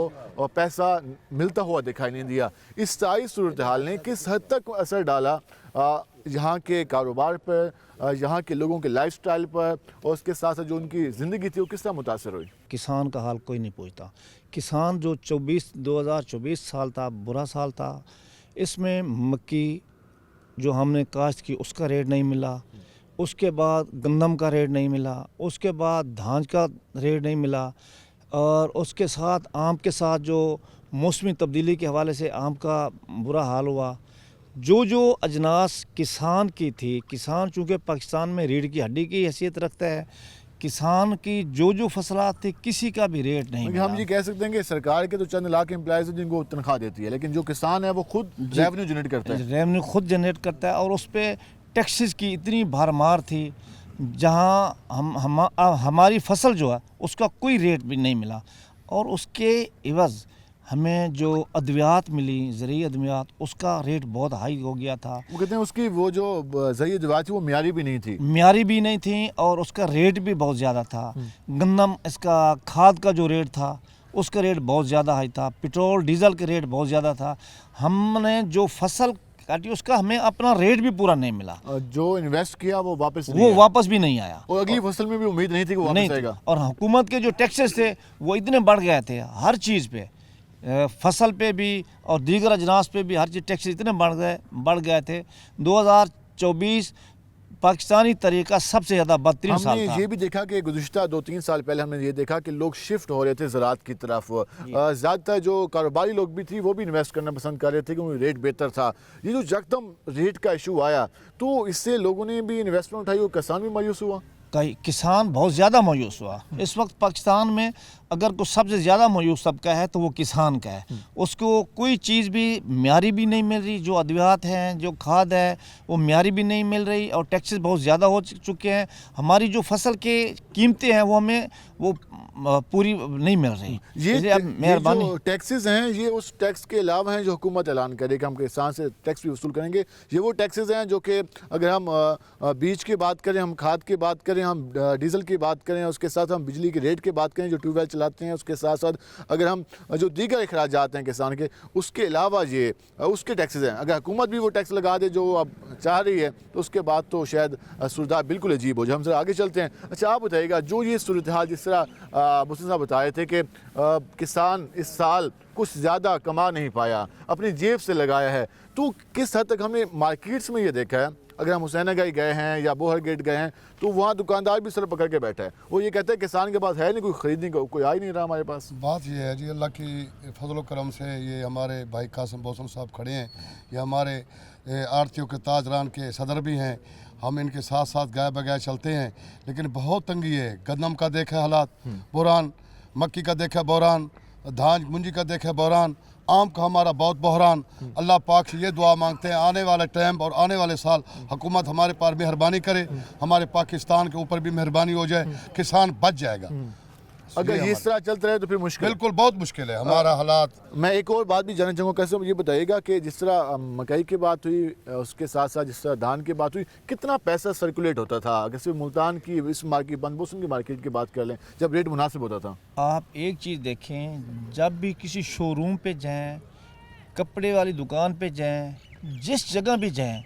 पैसा मिलता हुआ दिखाई नहीं दिया इस सारी सूरत हाल ने किस हद तक असर डाला यहाँ के कारोबार पर यहाँ के लोगों के लाइफस्टाइल पर और उसके साथ साथ जो उनकी ज़िंदगी थी वो किस तरह मुतासर हुई किसान का हाल कोई नहीं पूछता किसान जो 2024 साल था बुरा साल था इसमें मक्की जो हमने काश्त की उसका रेट नहीं मिला उसके बाद गंदम का रेट नहीं मिला उसके बाद धान का रेट नहीं मिला और उसके साथ आम के साथ जो मौसमी तब्दीली के हवाले से आम का बुरा हाल हुआ जो अजनास किसान की थी किसान चूँकि पाकिस्तान में रीढ़ की हड्डी की हैसियत रखता है किसान की जो फसलात थी किसी का भी रेट नहीं मिला। हम ये कह सकते हैं कि सरकार के तो चंद लाख एम्प्लॉयज़ हैं जिनको तनख्वाह देती है लेकिन जो किसान है वो खुद रेवेन्यू जनरेट करता है रेवेन्यू खुद जनरेट करता है और उस पर टैक्सेस की इतनी भरमार थी जहां हमारी फसल जो है उसका कोई रेट भी नहीं मिला और उसके इवज़ हमें जो अद्वियात मिली ज़रूरी अद्वियात उसका रेट बहुत हाई हो गया था वो कहते हैं उसकी वो जो ज़रूरी अद्वियात थी वो म्यारी भी नहीं थी और उसका रेट भी बहुत ज़्यादा था गंदम इसका खाद का जो रेट था उसका रेट बहुत ज़्यादा हाई था पेट्रोल डीजल के रेट बहुत ज़्यादा था हमने जो फसल काटी उसका हमें अपना रेट भी पूरा नहीं मिला जो इन्वेस्ट किया वो वापस भी नहीं आया और अगली फसल में भी उम्मीद नहीं थी कि वो वापस आएगा और हुकूमत के जो टैक्सेस थे वो इतने बढ़ गए थे हर चीज़ पे फसल पे भी और दीगर अजनास पे भी हर चीज़ टैक्स इतने बढ़ गए थे 2024 पाकिस्तानी तरीका सबसे ज़्यादा बदतरीन साल था। हमने ये भी देखा कि गुज़िश्ता 2-3 साल पहले हमने ये देखा कि लोग शिफ्ट हो रहे थे ज़राअत की तरफ ज़्यादातर जो कारोबारी लोग भी थी वो भी इन्वेस्ट करना पसंद कर रहे थे क्योंकि रेट बेहतर था ये जो यकदम रेट का इशू आया तो इससे लोगों ने भी इन्वेस्टमेंट उठाई और किसान भी मायूस हुआ किसान बहुत ज़्यादा मायूस हुआ इस वक्त पाकिस्तान में अगर कुछ सबसे ज़्यादा मायूस तबका है तो वो किसान का है उसको कोई चीज़ भी म्यारी भी नहीं मिल रही जो अद्वियात हैं जो खाद है वो म्यारी भी नहीं मिल रही और टैक्सेस बहुत ज़्यादा हो चुके हैं हमारी जो फसल के कीमतें हैं वो हमें वो पूरी नहीं मिल रही ये मेहरबानी टैक्सेस हैं ये उस टैक्स के अलावा हैं जो हुकूमत ऐलान करे कि हम किसान से टैक्स भी वसूल करेंगे ये वो टैक्सेस हैं जो कि अगर हम बीज की बात करें हम खाद की बात करें करें, हम डीजल की बात करें, उसके साथ हम बिजली के रेट की बात करें जो ट्यूबवेल चलाते हैं, उसके साथ साथ अगर हम जो दीगर अखराजात हैं किसान के, उसके अलावा ये उसके टैक्सेस हैं, अगर हुकूमत भी वो टैक्स लगा दे जो अब चाह रही है तो उसके बाद तो शायद सूरत बिल्कुल अजीब हो जाए। हम जरा आगे चलते हैं। अच्छा, आप बताइएगा जो ये सूरत हाल जिस तरह मुस्लिम साहब बताए थे कि किसान इस साल कुछ ज़्यादा कमा नहीं पाया, अपनी जेब से लगाया है, तो किस हद तक हमने मार्केट्स में ये देखा है, अगर हम हुसैनागाई गए हैं या बोहर गेट गए हैं तो वहाँ दुकानदार भी सर पकड़ के बैठा है, वो ये कहते हैं किसान के पास है नहीं कोई ख़रीदने को, कोई आ ही नहीं रहा हमारे पास। बात ये है जी, अल्लाह की फजल करम से ये हमारे भाई कासिम बोसन साहब खड़े हैं, ये हमारे आड़तियों के ताजरान के सदर भी हैं, हम इनके साथ साथ गाय बगाए चलते हैं, लेकिन बहुत तंगी है। गंदम का देखा हालात बहरान, मक्की का देखा बहरान, धान मुंजी का देखा बहरान, आम का हमारा बहुत बहरान। अल्लाह पाक से ये दुआ मांगते हैं आने वाले टाइम और आने वाले साल हुकूमत हमारे पास मेहरबानी करे, हमारे पाकिस्तान के ऊपर भी मेहरबानी हो जाए, किसान बच जाएगा। अगर ये इस तरह चलता रहे तो फिर मुश्किल, बिल्कुल बहुत मुश्किल है हमारा हालात। मैं एक और बात भी जानना चाहूँगा, कैसे ये बताइएगा कि जिस तरह मकई की बात हुई, उसके साथ साथ जिस तरह धान की बात हुई, कितना पैसा सर्कुलेट होता था? अगर सिर्फ मुल्तान की इस मार्केट बनबोसन की मार्केट की बात कर लें, जब रेट मुनासिब होता था। आप एक चीज़ देखें, जब भी किसी शोरूम पे जाएं, कपड़े वाली दुकान पे जाएं, जिस जगह भी जाएं,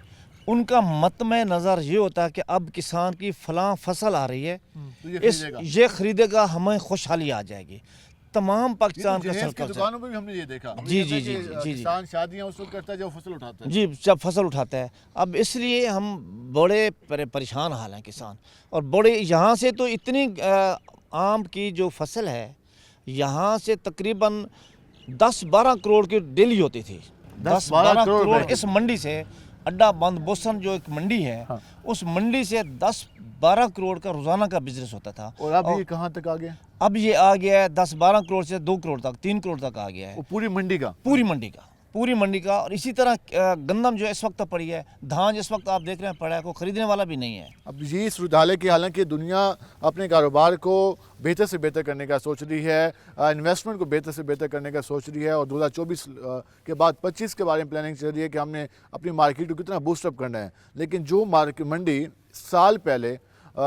उनका मतमे नज़र ये होता है कि अब किसान की फ़लाँ फसल आ रही है, तो ये ख़रीदेगा, हमें खुशहाली आ जाएगी। तमाम पाकिस्तान का सर्कल दुकानों पे भी हमने ये देखा। जी जी जी जी किसान शादियाँ उस वक्त करता है जब फसल उठाता है। जी, जब फसल उठाता है। अब इसलिए हम बड़े परेशान हाल हैं किसान, और बड़े यहाँ से तो इतनी आम की जो फसल है यहाँ से तकरीबन 10-12 करोड़ की डेली होती थी। 10-12 करोड़ इस मंडी से, अड्डा बंद बोसन जो एक मंडी है, हाँ। उस मंडी से 10-12 करोड़ का रोज़ाना का बिजनेस होता था। और अब ये कहाँ तक आ गया? अब ये आ गया है 10-12 करोड़ से 2 करोड़ तक, 3 करोड़ तक आ गया है। पूरी मंडी का? पूरी मंडी का। और इसी तरह गंदम जो इस वक्त पड़ी है, धान इस वक्त आप देख रहे हैं पड़ा है, कोई ख़रीदने वाला भी नहीं है। अब ये सूरत हाल है कि हालांकि दुनिया अपने कारोबार को बेहतर से बेहतर करने का सोच रही है, इन्वेस्टमेंट को बेहतर से बेहतर करने का सोच रही है, और 2024 के बाद 25 के बारे में प्लानिंग चल रही है कि हमने अपनी मार्केट को कितना बूस्टअप करना है। लेकिन जो मार्केट मंडी साल पहले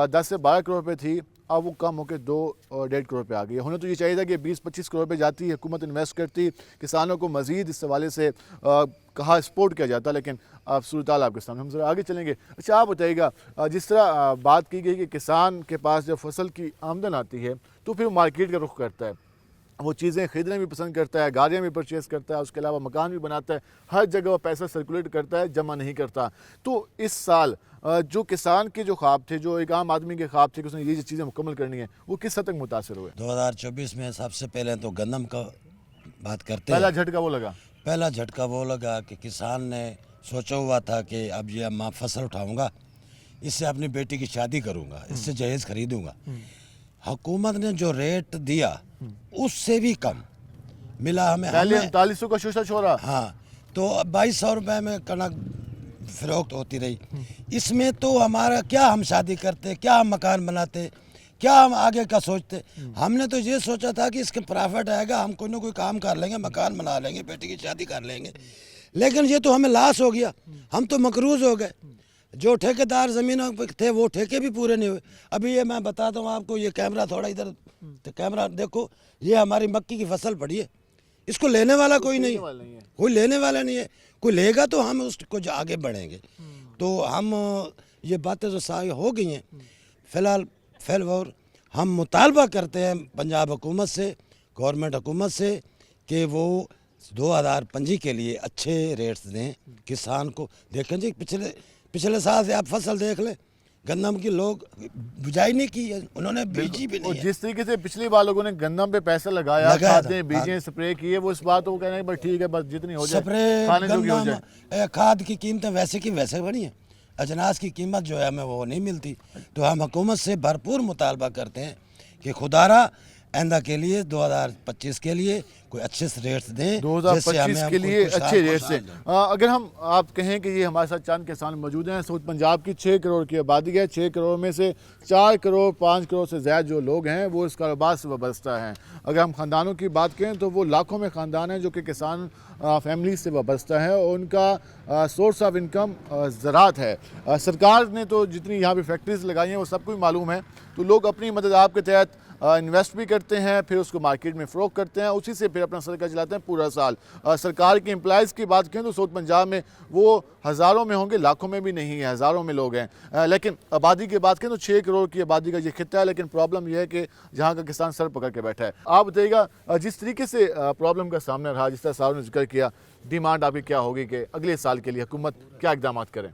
10 से 12 करोड़ पे थी, अब वो कम होकर 2-1.5 करोड़ पे आ गई है। होने तो ये चाहिए था कि 20-25 करोड़ पे जाती, हुकूमत इन्वेस्ट करती, किसानों को मज़ीद इस हवाले से कहा सपोर्ट किया जाता, लेकिन अब सूरत हाल आपके सामने। हम जरा आगे चलेंगे। अच्छा, आप बताइएगा, जिस तरह बात की गई कि किसान के पास जब फसल की आमदन आती है तो फिर मार्केट का रुख करता है, वो चीज़ें ख़रीदना भी पसंद करता है, गाड़ियाँ भी परचेज़ करता है, उसके अलावा मकान भी बनाता है, हर जगह वो पैसा सर्कुलेट करता है, जमा नहीं करता। तो इस साल जो किसान के जो ख्वाब थे, जो एक आम आदमी के ख्वाब थे कि उसने ये चीज़ें मुकम्मल करनी है, वो किस हद तक मुतासर हुए? 2024 में सबसे पहले तो गंदम का बात करते हैं। पहला झटका वो लगा कि किसान ने सोचा हुआ था कि अब ये मैं फसल उठाऊँगा, इससे अपनी बेटी की शादी करूँगा, इससे जहेज़ खरीदूँगा। हुकूमत ने जो रेट दिया उससे भी कम मिला हमें। 3900 का शोषा छोड़ा। हाँ, तो 2200 रुपये में कनक फरोख्त होती रही। इसमें तो हमारा क्या, हम शादी करते, क्या हम मकान बनाते, क्या हम आगे का सोचते? हमने तो ये सोचा था कि इसके प्रॉफिट आएगा, हम कोई ना कोई काम कर लेंगे, मकान बना लेंगे, बेटी की शादी कर लेंगे। लेकिन ये तो हमें लॉस हो गया, हम तो मकरूज़ हो गए। जो ठेकेदार ज़मीनों पे थे वो ठेके भी पूरे नहीं हुए। अभी ये मैं बताता हूँ आपको, ये कैमरा थोड़ा इधर, तो कैमरा देखो, ये हमारी मक्की की फसल पड़ी है, इसको लेने वाला कोई नहीं है, कोई लेने वाला नहीं है। कोई लेगा तो हम उसको आगे बढ़ेंगे। तो हम ये बातें तो सारी हो गई हैं। फिलहाल हम मुतालबा करते हैं पंजाब हुकूमत से, गवर्नमेंट हुकूमत से, कि वो 2025 के लिए अच्छे रेट्स दें किसान को। देखें जी, पिछले साल से आप फसल देख लें, गंदम की लोग बुझाई नहीं की है, उन्होंने बीजी भी नहीं है। जिस तरीके से पिछली बार लोगों ने गंदम पे पैसा लगाया, खादें बीजें स्प्रे किए, वो इस बात को कहना है बस ठीक है, बस जितनी हो जाए खाने जोगी हो जाए। खाद की कीमतें वैसे की वैसे बनी है, अजनास की कीमत जो है हमें वो नहीं मिलती। तो हम हुकूमत से भरपूर मुतालबा करते हैं कि खुदारा आइंदा के लिए 2025 के लिए कोई अच्छे से रेट्स दें 2025 के लिए अच्छे रेट से। अगर हम आप कहें कि ये हमारे साथ चंद किसान मौजूद हैं, साउथ पंजाब की 6 करोड़ की आबादी है, 6 करोड़ में से 4 करोड़ 5 करोड़ से ज़्यादा जो लोग हैं वो इस कारोबार से वाबस्ता हैं। अगर हम ख़ानदानों की बात करें तो वो लाखों में ख़ानदान हैं जो कि किसान फैमिली से वाबस्ता है और उनका सोर्स ऑफ इनकम ज़राअत है। सरकार ने तो जितनी यहाँ पे फैक्ट्रीज लगाई हैं वो सबको ही मालूम है, तो लोग अपनी मदद आपके तहत इन्वेस्ट भी करते हैं, फिर उसको मार्केट में फ़रोख्त करते हैं, उसी से फिर अपना सरका चलाते हैं पूरा साल। सरकार के एम्प्लॉयज़ की बात करें तो साउथ पंजाब में वो हज़ारों में होंगे, लाखों में भी नहीं है, हज़ारों में लोग हैं। लेकिन आबादी की बात करें तो 6 करोड़ की आबादी का ये खित्ता है, लेकिन प्रॉब्लम यह है कि जहाँ का किसान सर पकड़ के बैठा है। आप बताइएगा जिस तरीके से प्रॉब्लम का सामना रहा, जिस तरह साहब ने जिक्र किया, डिमांड आपकी क्या होगी कि अगले साल के लिए हुकूमत क्या इक़दाम करें?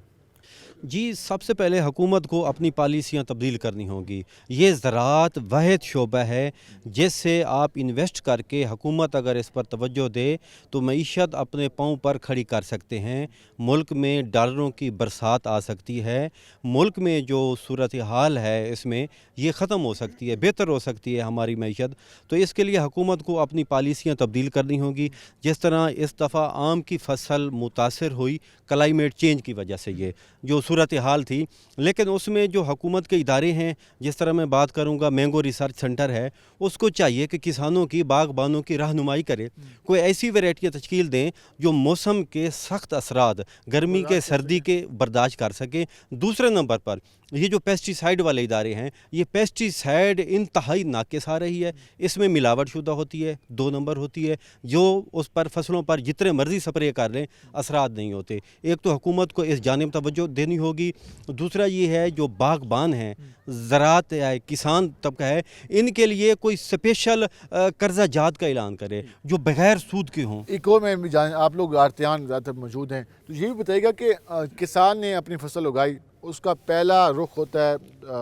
जी, सबसे पहले हुकूमत को अपनी पॉलिसियाँ तब्दील करनी होगी। ये ज़राअत वाहिद शोबा है जिससे आप इन्वेस्ट करके हुकूमत अगर इस पर तवज्जो दे तो मईशत अपने पाँव पर खड़ी कर सकते हैं। मुल्क में डॉलरों की बरसात आ सकती है, मुल्क में जो सूरत हाल है इसमें ये ख़त्म हो सकती है, बेहतर हो सकती है हमारी मईशत। तो इसके लिए हुकूमत को अपनी पॉलिसियाँ तब्दील करनी होगी। जिस तरह इस दफ़ा आम की फसल मुतासर हुई क्लाइमेट चेंज की वजह से, ये जो सूरत हाल थी, लेकिन उसमें जो हुकूमत के इदारे हैं, जिस तरह मैं बात करूंगा मैंगो रिसर्च सेंटर है, उसको चाहिए कि किसानों की बागबानों की रहनुमाई करे, कोई ऐसी वैरायटियाँ तश्कील दें जो मौसम के सख्त असरात गर्मी के सर्दी के बर्दाश्त कर सकें। दूसरे नंबर पर ये जो पेस्टिसाइड वाले इदारे हैं, ये पेस्टिसाइड इंतहाई नाकिस आ रही है, इसमें मिलावट शुदा होती है, 2 नंबर होती है, जो उस पर फसलों पर जितने मर्जी स्प्रे कर लें असरात नहीं होते। एक तो हुकूमत को इस जानिब तवज्जो देनी होगी। दूसरा ये है जो बागबान हैं, ज़राअत है, किसान तबका है, इनके लिए कोई स्पेशल कर्जा जात का ऐलान करे जो बगैर सूद के हों। एक और मैं भी जान, आप लोग आरतियान ज़्यादातर मौजूद हैं, तो ये भी बताइएगा कि किसान ने अपनी फसल उगाई, उसका पहला रुख होता है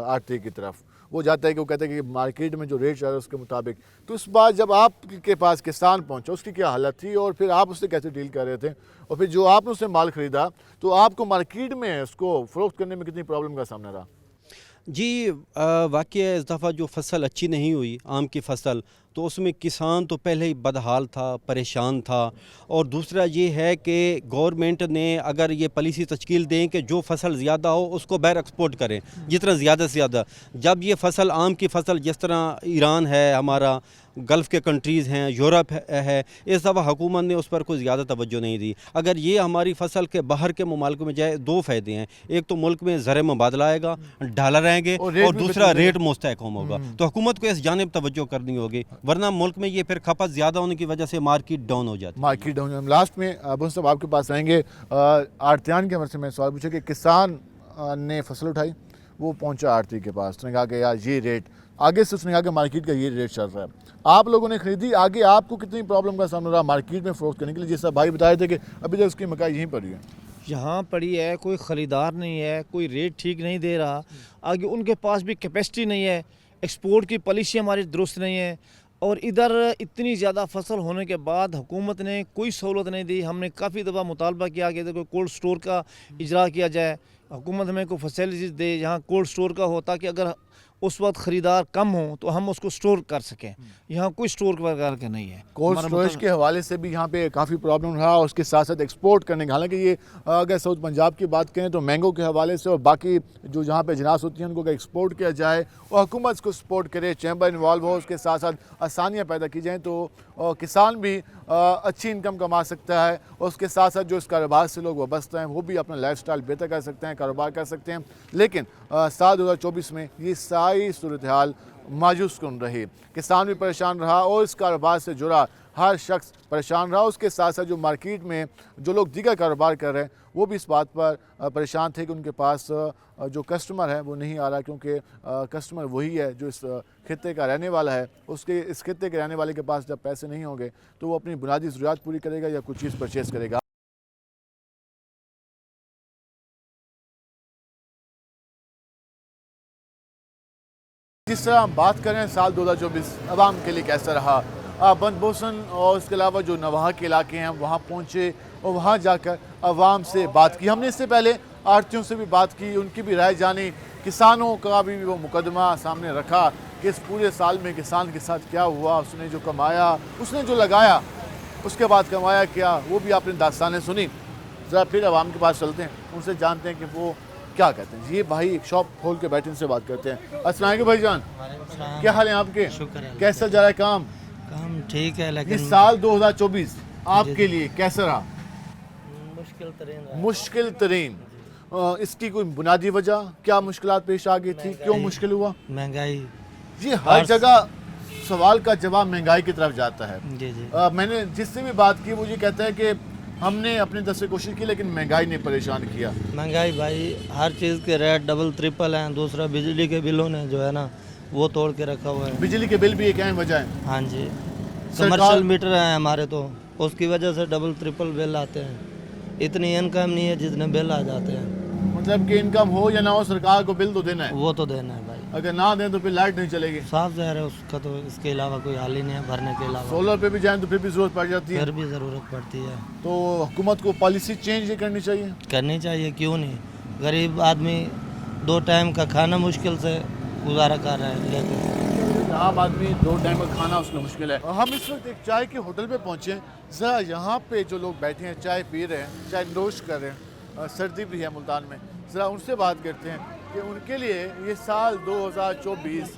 आरती की तरफ, वो जाता है कि वो कहता है कि मार्केट में जो रेट चल रहा है उसके मुताबिक। तो इस बार जब आपके पास किसान पहुंचा उसकी क्या हालत थी और फिर आप उससे कैसे डील कर रहे थे, और फिर जो आपने उससे माल ख़रीदा तो आपको मार्केट में उसको फ़रोख्त करने में कितनी प्रॉब्लम का सामना रहा? जी, वाक़ई इस दफ़ा जो फसल अच्छी नहीं हुई आम की फसल, तो उसमें किसान तो पहले ही बदहाल था, परेशान था। और दूसरा ये है कि गवर्नमेंट ने अगर ये पॉलिसी तश्कील दें कि जो फसल ज़्यादा हो उसको बाहर एक्सपोर्ट करें, जितना ज़्यादा से ज़्यादा। जब ये फसल आम की फसल जिस तरह ईरान है, हमारा गल्फ़ के कंट्रीज़ हैं, यूरोप है, इस दफ़ा हुकूमत ने उस पर कोई ज़्यादा तवज्जो नहीं दी। अगर ये हमारी फसल के बाहर के ममालिक में जाए, 2 फ़ायदे हैं, एक तो मुल्क में ज़र मुबादला आएगा, डॉलर आएंगे, और दूसरा रेट मुस्तहकम होगा। तो हुकूमत को इस जानिब तवज्जो करनी होगी, वरना मुल्क में ये फिर खपत ज़्यादा होने की वजह से मार्केट डाउन हो जाती है। Market down. हम लास्ट में अबू साहब आपके पास आएंगे। आरतियान के हमारे से मैं सवाल पूछा कि किसान ने फसल उठाई, वो पहुंचा आरती के पास, उसने कहा कि यार ये रेट, आगे से उसने कहा कि मार्केट का ये रेट चल रहा है, आप लोगों ने खरीदी, आगे आपको कितनी प्रॉब्लम का सामना रहा मार्केट में फ़रोख्त करने के लिए? जैसा भाई बताए थे कि अभी तक उसकी मकाई यहीं पड़ी है, यहाँ पड़ी है, कोई ख़रीदार नहीं है, कोई रेट ठीक नहीं दे रहा, आगे उनके पास भी कैपेसिटी नहीं है, एक्सपोर्ट की पॉलिसी हमारी दुरुस्त नहीं है, और इधर इतनी ज़्यादा फसल होने के बाद हुकूमत ने कोई सहूलत नहीं दी। हमने काफ़ी दफ़ा मुतालबा किया कि इधर कोई कोल्ड स्टोर का इजरा किया जाए, हुकूमत हमें कोई फैसिलिटीज़ दे जहाँ कोल्ड स्टोर का हो, ताकि अगर उस वक्त ख़रीदार कम हो तो हम उसको स्टोर कर सकें। यहाँ कोई स्टोर प्रकार का नहीं है। कोल्ड स्टोरेज के हवाले से भी यहाँ पे काफ़ी प्रॉब्लम रहा, और उसके साथ साथ एक्सपोर्ट करने का। हालांकि ये अगर साउथ पंजाब की बात करें तो मैंगो के हवाले से और बाकी जो जहाँ पे जिनास होती हैं उनको अगर एक्सपोर्ट किया जाए और हुकूमत को सपोर्ट करे, चैम्बर इन्वॉल्व हो, उसके साथ साथ आसानियाँ पैदा की जाएँ तो किसान भी अच्छी इनकम कमा सकता है, और उसके साथ साथ जो इस कारोबार से लोग वाबस्ता हैं वो भी अपना लाइफस्टाइल बेहतर कर सकते हैं, कारोबार कर सकते हैं। लेकिन साल 2024 में ये सारी सूरत हाल मायूस कन रही, किसान भी परेशान रहा और इस कारोबार से जुड़ा हर शख्स परेशान रहा। उसके साथ साथ जो मार्केट में जो लोग दीगर कारोबार कर रहे हैं वो भी इस बात पर परेशान थे कि उनके पास जो कस्टमर है वो नहीं आ रहा, क्योंकि कस्टमर वही है जो इस खित्ते का रहने वाला है। उसके इस खित्ते के रहने वाले के पास जब पैसे नहीं होंगे तो वो अपनी बुनियादी ज़रूरत पूरी करेगा या कुछ चीज़ परचेज़ करेगा। जिस तरह हम बात करें साल 2024 आवाम के लिए कैसा रहा, बंदबोसन और इसके अलावा जो नवाह के इलाके हैं वहाँ पहुँचे और वहाँ जाकर आवाम से बात की। हमने इससे पहले आड़तियों से भी बात की, उनकी भी राय जानी, किसानों का भी वो मुकदमा सामने रखा कि इस पूरे साल में किसान के साथ क्या हुआ, उसने जो कमाया, उसने जो लगाया, उसके बाद कमाया क्या, वो भी आपने दास्तानें सुनी। ज़रा फिर आवाम के पास चलते हैं, उनसे जानते हैं कि वो क्या कहते हैं। ये भाई एक शॉप खोल के बैठे, उनसे बात करते हैं। अस्सलाम वालेकुम भाईजान, क्या हाल है आपके? कैसा जा रहा है काम? काम ठीक है, लेकिन ये साल 2024 आपके लिए कैसा रहा? मुश्किल तरीन। इसकी कोई बुनियादी वजह क्या मुश्किलात पेश आ गई थी, क्यों मुश्किल हुआ? महंगाई। जी हर जगह सवाल का जवाब महंगाई की तरफ जाता है। जी जी। मैंने जिससे भी बात की वो ये कहता है कि हमने अपने दस से कोशिश की लेकिन महंगाई ने परेशान किया। महंगाई भाई, हर चीज़ के रेट डबल ट्रिपल हैं। दूसरा बिजली के बिलों ने जो है ना वो तोड़ के रखा हुआ है। बिजली के बिल भी एक अहम वजह है। हाँ जी, कमर्शियल मीटर हैं हमारे, तो उसकी वजह से डबल ट्रिपल बिल आते हैं। इतनी इनकम नहीं है जितने बिल आ जाते हैं। मतलब कि इनकम हो या ना हो, सरकार को बिल तो देना है। वो तो देना है भाई, अगर ना दें तो फिर लाइट नहीं चलेगी। साफ ज़ाहिर है, उसका तो इसके अलावा कोई हाल ही नहीं है भरने के अलावा। सोलर पे भी जाएं तो फिर भी जरूरत पड़ जाती है। फिर भी ज़रूरत पड़ती है। तो हुकूमत को पॉलिसी चेंज करनी चाहिए। करनी चाहिए, क्यों नहीं। गरीब आदमी 2 टाइम का खाना मुश्किल से गुजारा कर रहा है, लेकिन आम आदमी 2 टाइम का खाना उसमें मुश्किल है। हम इस वक्त एक चाय के होटल पे पहुंचे। ज़रा यहाँ पे जो लोग बैठे हैं, चाय पी रहे हैं, चाय नोश कर रहे हैं, सर्दी भी है मुल्तान में, ज़रा उनसे बात करते हैं कि उनके लिए ये साल 2024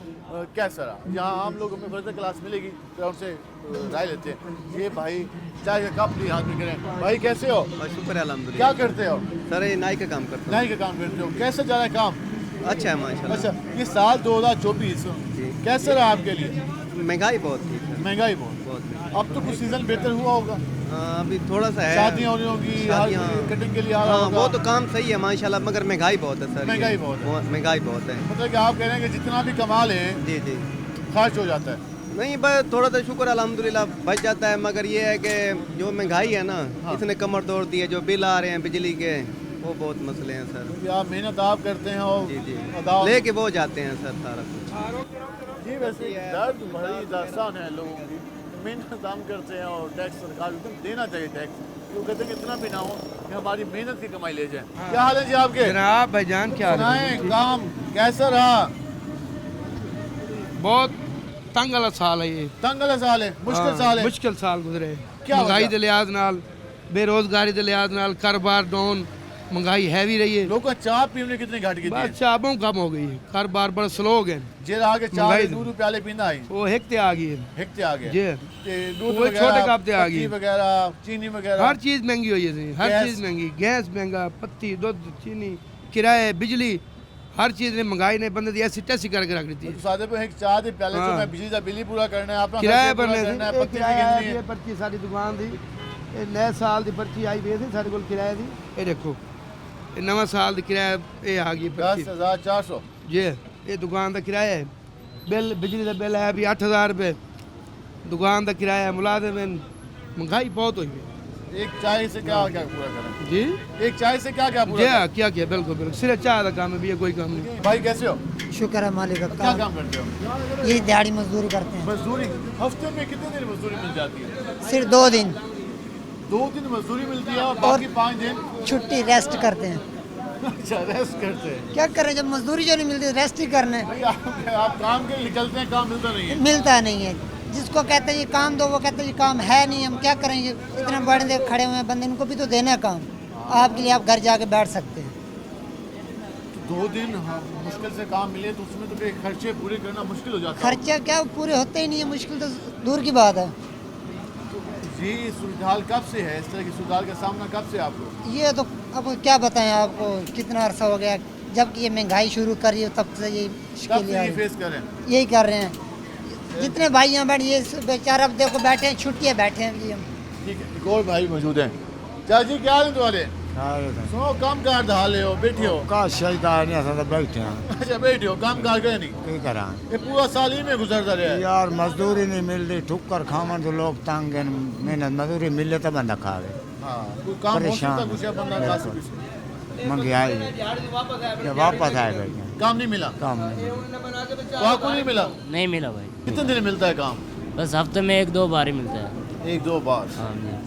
कैसा रहा। यहाँ आम लोगों में फर्दर क्लास मिलेगी, तो उनसे राय लेते हैं। ये भाई चाय का कप भी हाथ में करें। भाई कैसे हो? शुक्र है अल्हम्दुलिल्लाह। क्या करते हो? सर ये नाई का काम करता हूँ। नाई का काम करते हो, कैसा जा रहा है काम? अच्छा है माशाल्लाह। अच्छा, ये साल 2024 कैसा रहा आपके लिए? महंगाई बहुत थी सर। महंगाई बहुत। अब तो कुछ सीजन बेहतर हुआ होगा। अभी थोड़ा सा है, शादियाँ होनी होगी, कटिंग के लिए आ रहा होगा। वो तो काम सही है माशाल्लाह, मगर महंगाई बहुत है सर। महंगाई बहुत है। महंगाई बहुत है। मतलब कि आप कह रहे हैं कि जितना भी कमा लें जी जी खर्च हो जाता है। नहीं, बस थोड़ा सा शुक्र अल्हम्दुलिल्लाह बच जाता है, मगर ये है कि जो महंगाई है ना, इसने कमर तोड़ दी है। जो बिल आ रहे हैं बिजली के, वो बहुत मसले हैं सर। आप मेहनत आप करते हैं और जी जी लेके वो जाते हैं सर सारा कुछ। जी वैसे दर्द भरी दास्तान है लोगों की। मेहनत हम करते हैं और टैक्स सरकार को देना चाहिए। टैक्स लोग कहते हैं कि इतना भी ना हो कि हमारी मेहनत की कमाई ले जाए। क्या हाल है जी आपके? जनाब भाईजान क्या सुनाएं, काम कैसा रहा? बहुत तंग वाला साल है ये। तंग वाला साल है, मुश्किल साल है। मुश्किल साल गुजरे। क्या महंगाई के लिहाज नाल, बेरोजगारी के लिहाज नाल, कारोबार डाउन, महंगाई हैवी रही है। लोगों चाय पीने कितनी घट गई? बस चाबों कम हो गई है, कारोबार बड़ा स्लो हो गए। जे रहा के चाय 2 रुपये पीना है, वो हिकते आ गई है। हिकते आ गए जी, दूध वो छोटे कप आ गई वगैरह, चीनी वगैरह, हर चीज महंगी हुई है। हर चीज महंगी, गैस महंगा, पत्ती, दूध, चीनी, किराए, बिजली, हर चीज ने महंगाई ने बंदे दी ऐसी टैसी करके रख दी है। सादे पे एक चाय दे प्याले से मैं बिजली का बिल ही पूरा करना है, अपना किराया भरना है, पत्ती है। पर्ची सारी दुकान दी, ये नए साल दी पर्ची आई हुई थी सारे को किराए दी। ये देखो ये नवा साल दी किराया ये आ गई 10,400 जी। ये दुकान का किराया है। बिल बिजली का बिल है अभी 8,000 रुपये। दुकान का किराया है, मुलाजिम, महंगाई बहुत हुई है। एक चाय से क्या क्या पूरा करें जी? एक चाय से क्या क्या पूरा करें? क्या क्या बिल्कुल बिल्कुल, सिर्फ चाय का काम है भैया, कोई काम नहीं। भाई कैसे हो? शुक्र है मालिक का। क्या काम करते हो? ये दिहाड़ी मजदूरी करते हैं। मजदूरी हफ्ते में कितने दिन मजदूरी मिल जाती है? सिर्फ 2 दिन। 2 दिन मजदूरी मिलती है और बाकी 5 दिन छुट्टी, रेस्ट करते हैं। अच्छा, रेस्ट करते हैं। क्या करें, जब मजदूरी जो नहीं मिलती रेस्ट ही करना है। आप काम के लिए निकलते हैं, काम मिलता नहीं है। मिलता नहीं है। जिसको कहते हैं ये काम दो, वो कहते हैं ये काम है नहीं, हम क्या करेंगे। इतने बड़े देर खड़े हुए हैं बंदे, इनको भी तो देना है काम। आपके लिए आप घर जाके बैठ सकते हैं। 2 दिन मुश्किल से काम मिले तो उसमें तो फिर खर्चे पूरे करना मुश्किल हो जाता है। खर्चा क्या पूरे होते ही नहीं है, मुश्किल तो दूर की बात है। जी सुधार कब से है, इस तरह की सुधार का सामना कब से आपको? ये तो अब क्या बताएं आपको, कितना अरसा हो गया जबकि ये महंगाई शुरू करी है तब से ये फेस कर रहे हैं। यही कर रहे हैं। जितने भाई यहाँ बैठे, ये बेचारा अब देखो बैठे हैं, छुट्टियाँ बैठे हैं जी हम। ठीक है, एक और भाई मौजूद हैं। चाची क्या हाल है तुम्हारे? सुनो काम कार हाल हो, बैठे हो? का शहीदार नहीं असा बैठे हैं। अच्छा बैठे हो, काम कार करे नहीं? की करा, ये पूरा साल ही में गुजरता रहा यार। मजदूरी नहीं मिल रही, ठुक्कर खावन तो लोग तंग हैं। मेहनत मजदूरी मिले तो बंदा खावे। हाँ, कोई काम परेशान महंगाई वापस आए भाई। काम नहीं मिला? काम नहीं, वहाँ को नहीं मिला? नहीं मिला भाई। कितने दिन मिलता है काम? बस हफ्ते में 1-2 बार ही मिलता है। 1-2 बार?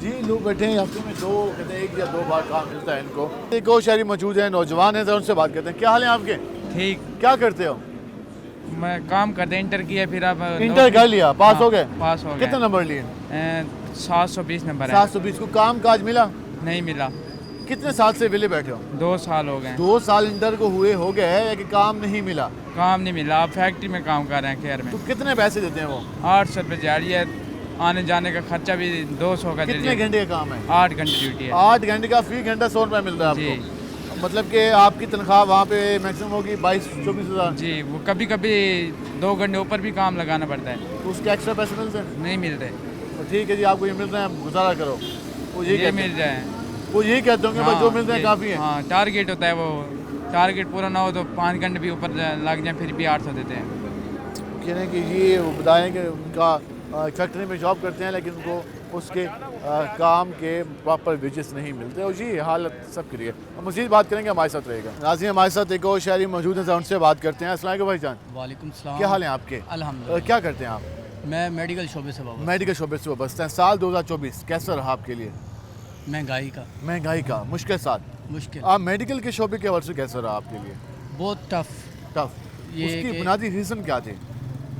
जी लोग बैठे हैं, हफ्ते में 2 कहते हैं 1 या 2 बार काम मिलता है इनको। एक और शहरी मौजूद है, नौजवान है, उनसे बात करते हैं। क्या हाल है आपके? ठीक। क्या करते हो? मैं काम करते इंटर किया, फिर अब इंटर कर लिया, पास हो गए? पास हो गए। कितने नंबर लिए? 720 नंबर है। 720 को काम काज मिला? नहीं मिला। कितने साल से विले बैठे हो? 2 साल हो गए। 2 साल इंटर को हुए हो गए है कि काम नहीं मिला? काम नहीं मिला। आप फैक्ट्री में काम कर रहे हैं खैर में। तो कितने पैसे देते हैं वो? 800 रुपये दिहाड़ी है, आने जाने का खर्चा भी 200 का। कितने घंटे का काम है? 8 घंटे ड्यूटी है। 8 घंटे का फी घंटा 100 रुपये मिल रहा है आपको? मतलब कि आपकी तनख्वाह वहाँ पे मैक्सिमम होगी 22-24 हज़ार? जी, वो कभी कभी 2 घंटे ऊपर भी काम लगाना पड़ता है। तो उसके एक्स्ट्रा पैसे मिलते हैं? नहीं मिलते। तो ठीक है जी, आपको ये मिल रहे हैं, गुजारा करो। वो ये मिल जाए, वो यही कहते होंगे जो मिलते हैं काफ़ी है। हाँ, टारगेट होता है, वो टारगेट पूरा ना हो तो 5 घंटे भी ऊपर लग जाए फिर भी 800 देते हैं। कह रहे हैं कि ये बताएं कि उनका फैक्ट्री में जॉब करते हैं लेकिन उनको उसके काम के प्रॉपर वेजेस नहीं मिलते और जी हालत सब के लिए। हम मज़ीद बात करेंगे, हमारे साथ रहेगा। नाज़रीन, हमारे साथ एक और शहरी मौजूद हैं, उनसे बात करते हैं। अस्सलाम वालेकुम भाईजान। वालेकुम सलाम। क्या हाल है आपके? अल्हम्दुलिल्लाह। क्या करते हैं आप? मैं मेडिकल शोबे से वाबस्ता। मेडिकल शोबे से वाबस्ता हैं। साल 2024 कैसा रहा आपके लिए? महंगाई का मुश्किल साल। मुश्किल। आप मेडिकल के शोबे के हवाले से कैसा रहा आपके लिए? बहुत टफ। उसकी बुनियादी रीज़न क्या थे?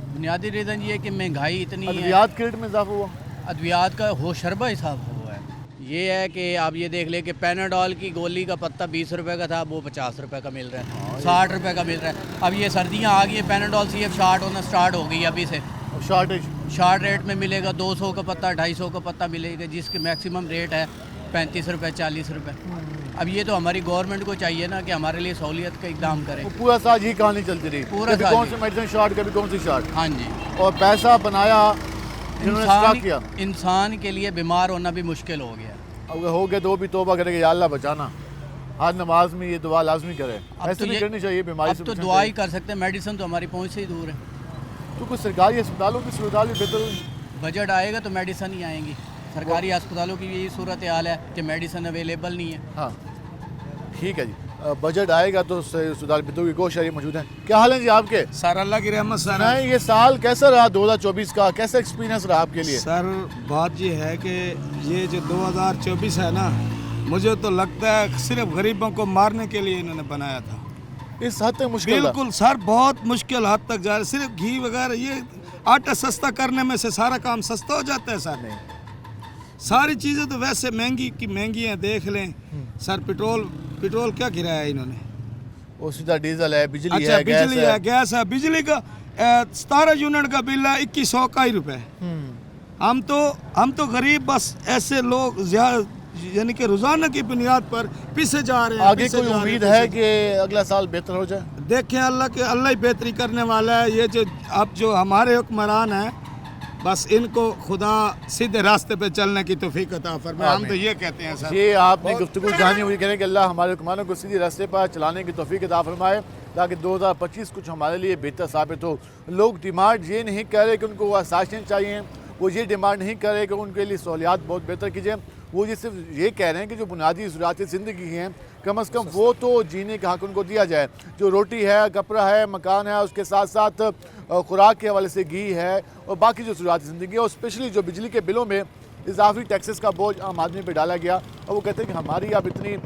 बुनियादी रीज़न ये कि महंगाई इतनी है। अद्वियात के रेट में इजाफा हुआ? अद्वियात का होशरबा हिसाब हुआ है। ये है कि आप ये देख ले कि पैनाडॉल की गोली का पत्ता 20 रुपए का था, वो 50 रुपए का मिल रहा है, 60 रुपए का मिल रहा है। अब ये सर्दियाँ आ गई है, पैनाडॉल सी अब शार्ट होना स्टार्ट हो गई अभी से। शार्ट रेट में मिलेगा, 200 का पत्ता 250 का पत्ता मिलेगा, जिसकी मैक्सिमम रेट है 35 रुपए 40 रुपए। अब ये तो हमारी गवर्नमेंट को चाहिए ना कि हमारे लिए सहूलियत का इकदाम करे। पूरा साल यही कहानी चलती रही, पूरा कभी कौन सी मेडिसिन शॉर्ट, कभी कौन सी शॉर्ट। हाँ जी। और पैसा बनाया जिन्होंने स्टॉक किया। इंसान के लिए बीमार होना भी मुश्किल हो गया। अगर हो गया तो भी तौबा करेगा, या अल्लाह बचाना। हर नमाज में ये दुआ लाजमी करे। ऐसे तो भी करनी चाहिए बीमारी से। अब तो दुआ ही कर सकते हैं, मेडिसिन तो हमारी पहुँच से ही दूर है। तो कुछ सरकारी अस्पतालों की सूरत भी बेहतर। बजट आएगा तो मेडिसिन ही आएंगी। सरकारी अस्पतालों की यही सूरत हाल है कि मेडिसिन अवेलेबल नहीं है। हाँ ठीक है जी, बजट आएगा तो सुधार बेहतर होगी। गो शहरी मौजूद हैं। क्या हाल है जी आपके? सर अल्लाह की रहमत सर। नहीं, ये साल कैसा रहा 2024 का? कैसा एक्सपीरियंस रहा आपके लिए? सर बात ये है कि ये जो 2024 है ना, मुझे तो लगता है सिर्फ गरीबों को मारने के लिए इन्होंने बनाया था। इस हद तक मुश्किल? बिल्कुल सर, बहुत मुश्किल हद तक जा रहा है। सिर्फ घी वगैरह, ये आटा सस्ता करने में से सारा काम सस्ता हो जाता है सर। नहीं, सारी चीज़ें तो वैसे महंगी की महंगी हैं। देख लें सर, पेट्रोल क्या गिराया है इन्होंने? वो सीधा डीजल है, बिजली अच्छा, है, बिजली है, गैस है। बिजली का 17 यूनिट का बिल है 2100 का ही रुपये। हम तो गरीब बस ऐसे लोग यानी कि रोजाना की बुनियाद पर पीछे जा रहे हैं। आगे कोई उम्मीद है कि अगला साल बेहतर हो जाए? देखें, अल्लाह ही बेहतरी करने वाला है। ये जो हमारे हुक्मरान हैं, बस इनको खुदा सीधे रास्ते पे चलने की तौफीक अता फरमाए। हम तो ये कहते हैं सर। ये आपने गुफ्तगू जानी हुई, कह रहे कि अल्लाह हमारे हुक्मरानों को सीधे रास्ते पर चलाने की तौफीक अता फरमाए ताकि 2025 कुछ हमारे लिए बेहतर साबित हो। लोग डिमांड ये नहीं कर रहे कि उनको आसानियाँ चाहिए, वो ये डिमांड नहीं कर रहे कि उनके लिए सहूलियात बहुत बेहतर कीजिए। वो ये सिर्फ ये कह रहे हैं कि जो बुनियादी ज़रूरत ज़िंदगी हैं कम अज़ कम वो तो जीने का हक़ उनको दिया जाए। जो रोटी है, कपड़ा है, मकान है, उसके साथ साथ खुराक के हवाले से घी है और बाकी जो ज़रूरत ज़िंदगी है, और स्पेशली जो बिजली के बिलों में इजाफी टैक्सेस का बोझ आम आदमी पे डाला गया। और वो कहते हैं कि हमारी अब इतनी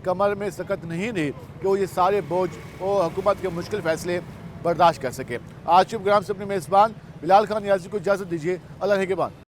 कमर में सकत नहीं रही कि वो ये सारे बोझ और हुकूमत के मुश्किल फ़ैसले बर्दाश्त कर सके। आज के प्रोग्राम से अपने मेज़बान बिलाल खान नियाज़ी को इजाज़त दीजिए। अल्लाह के बाद।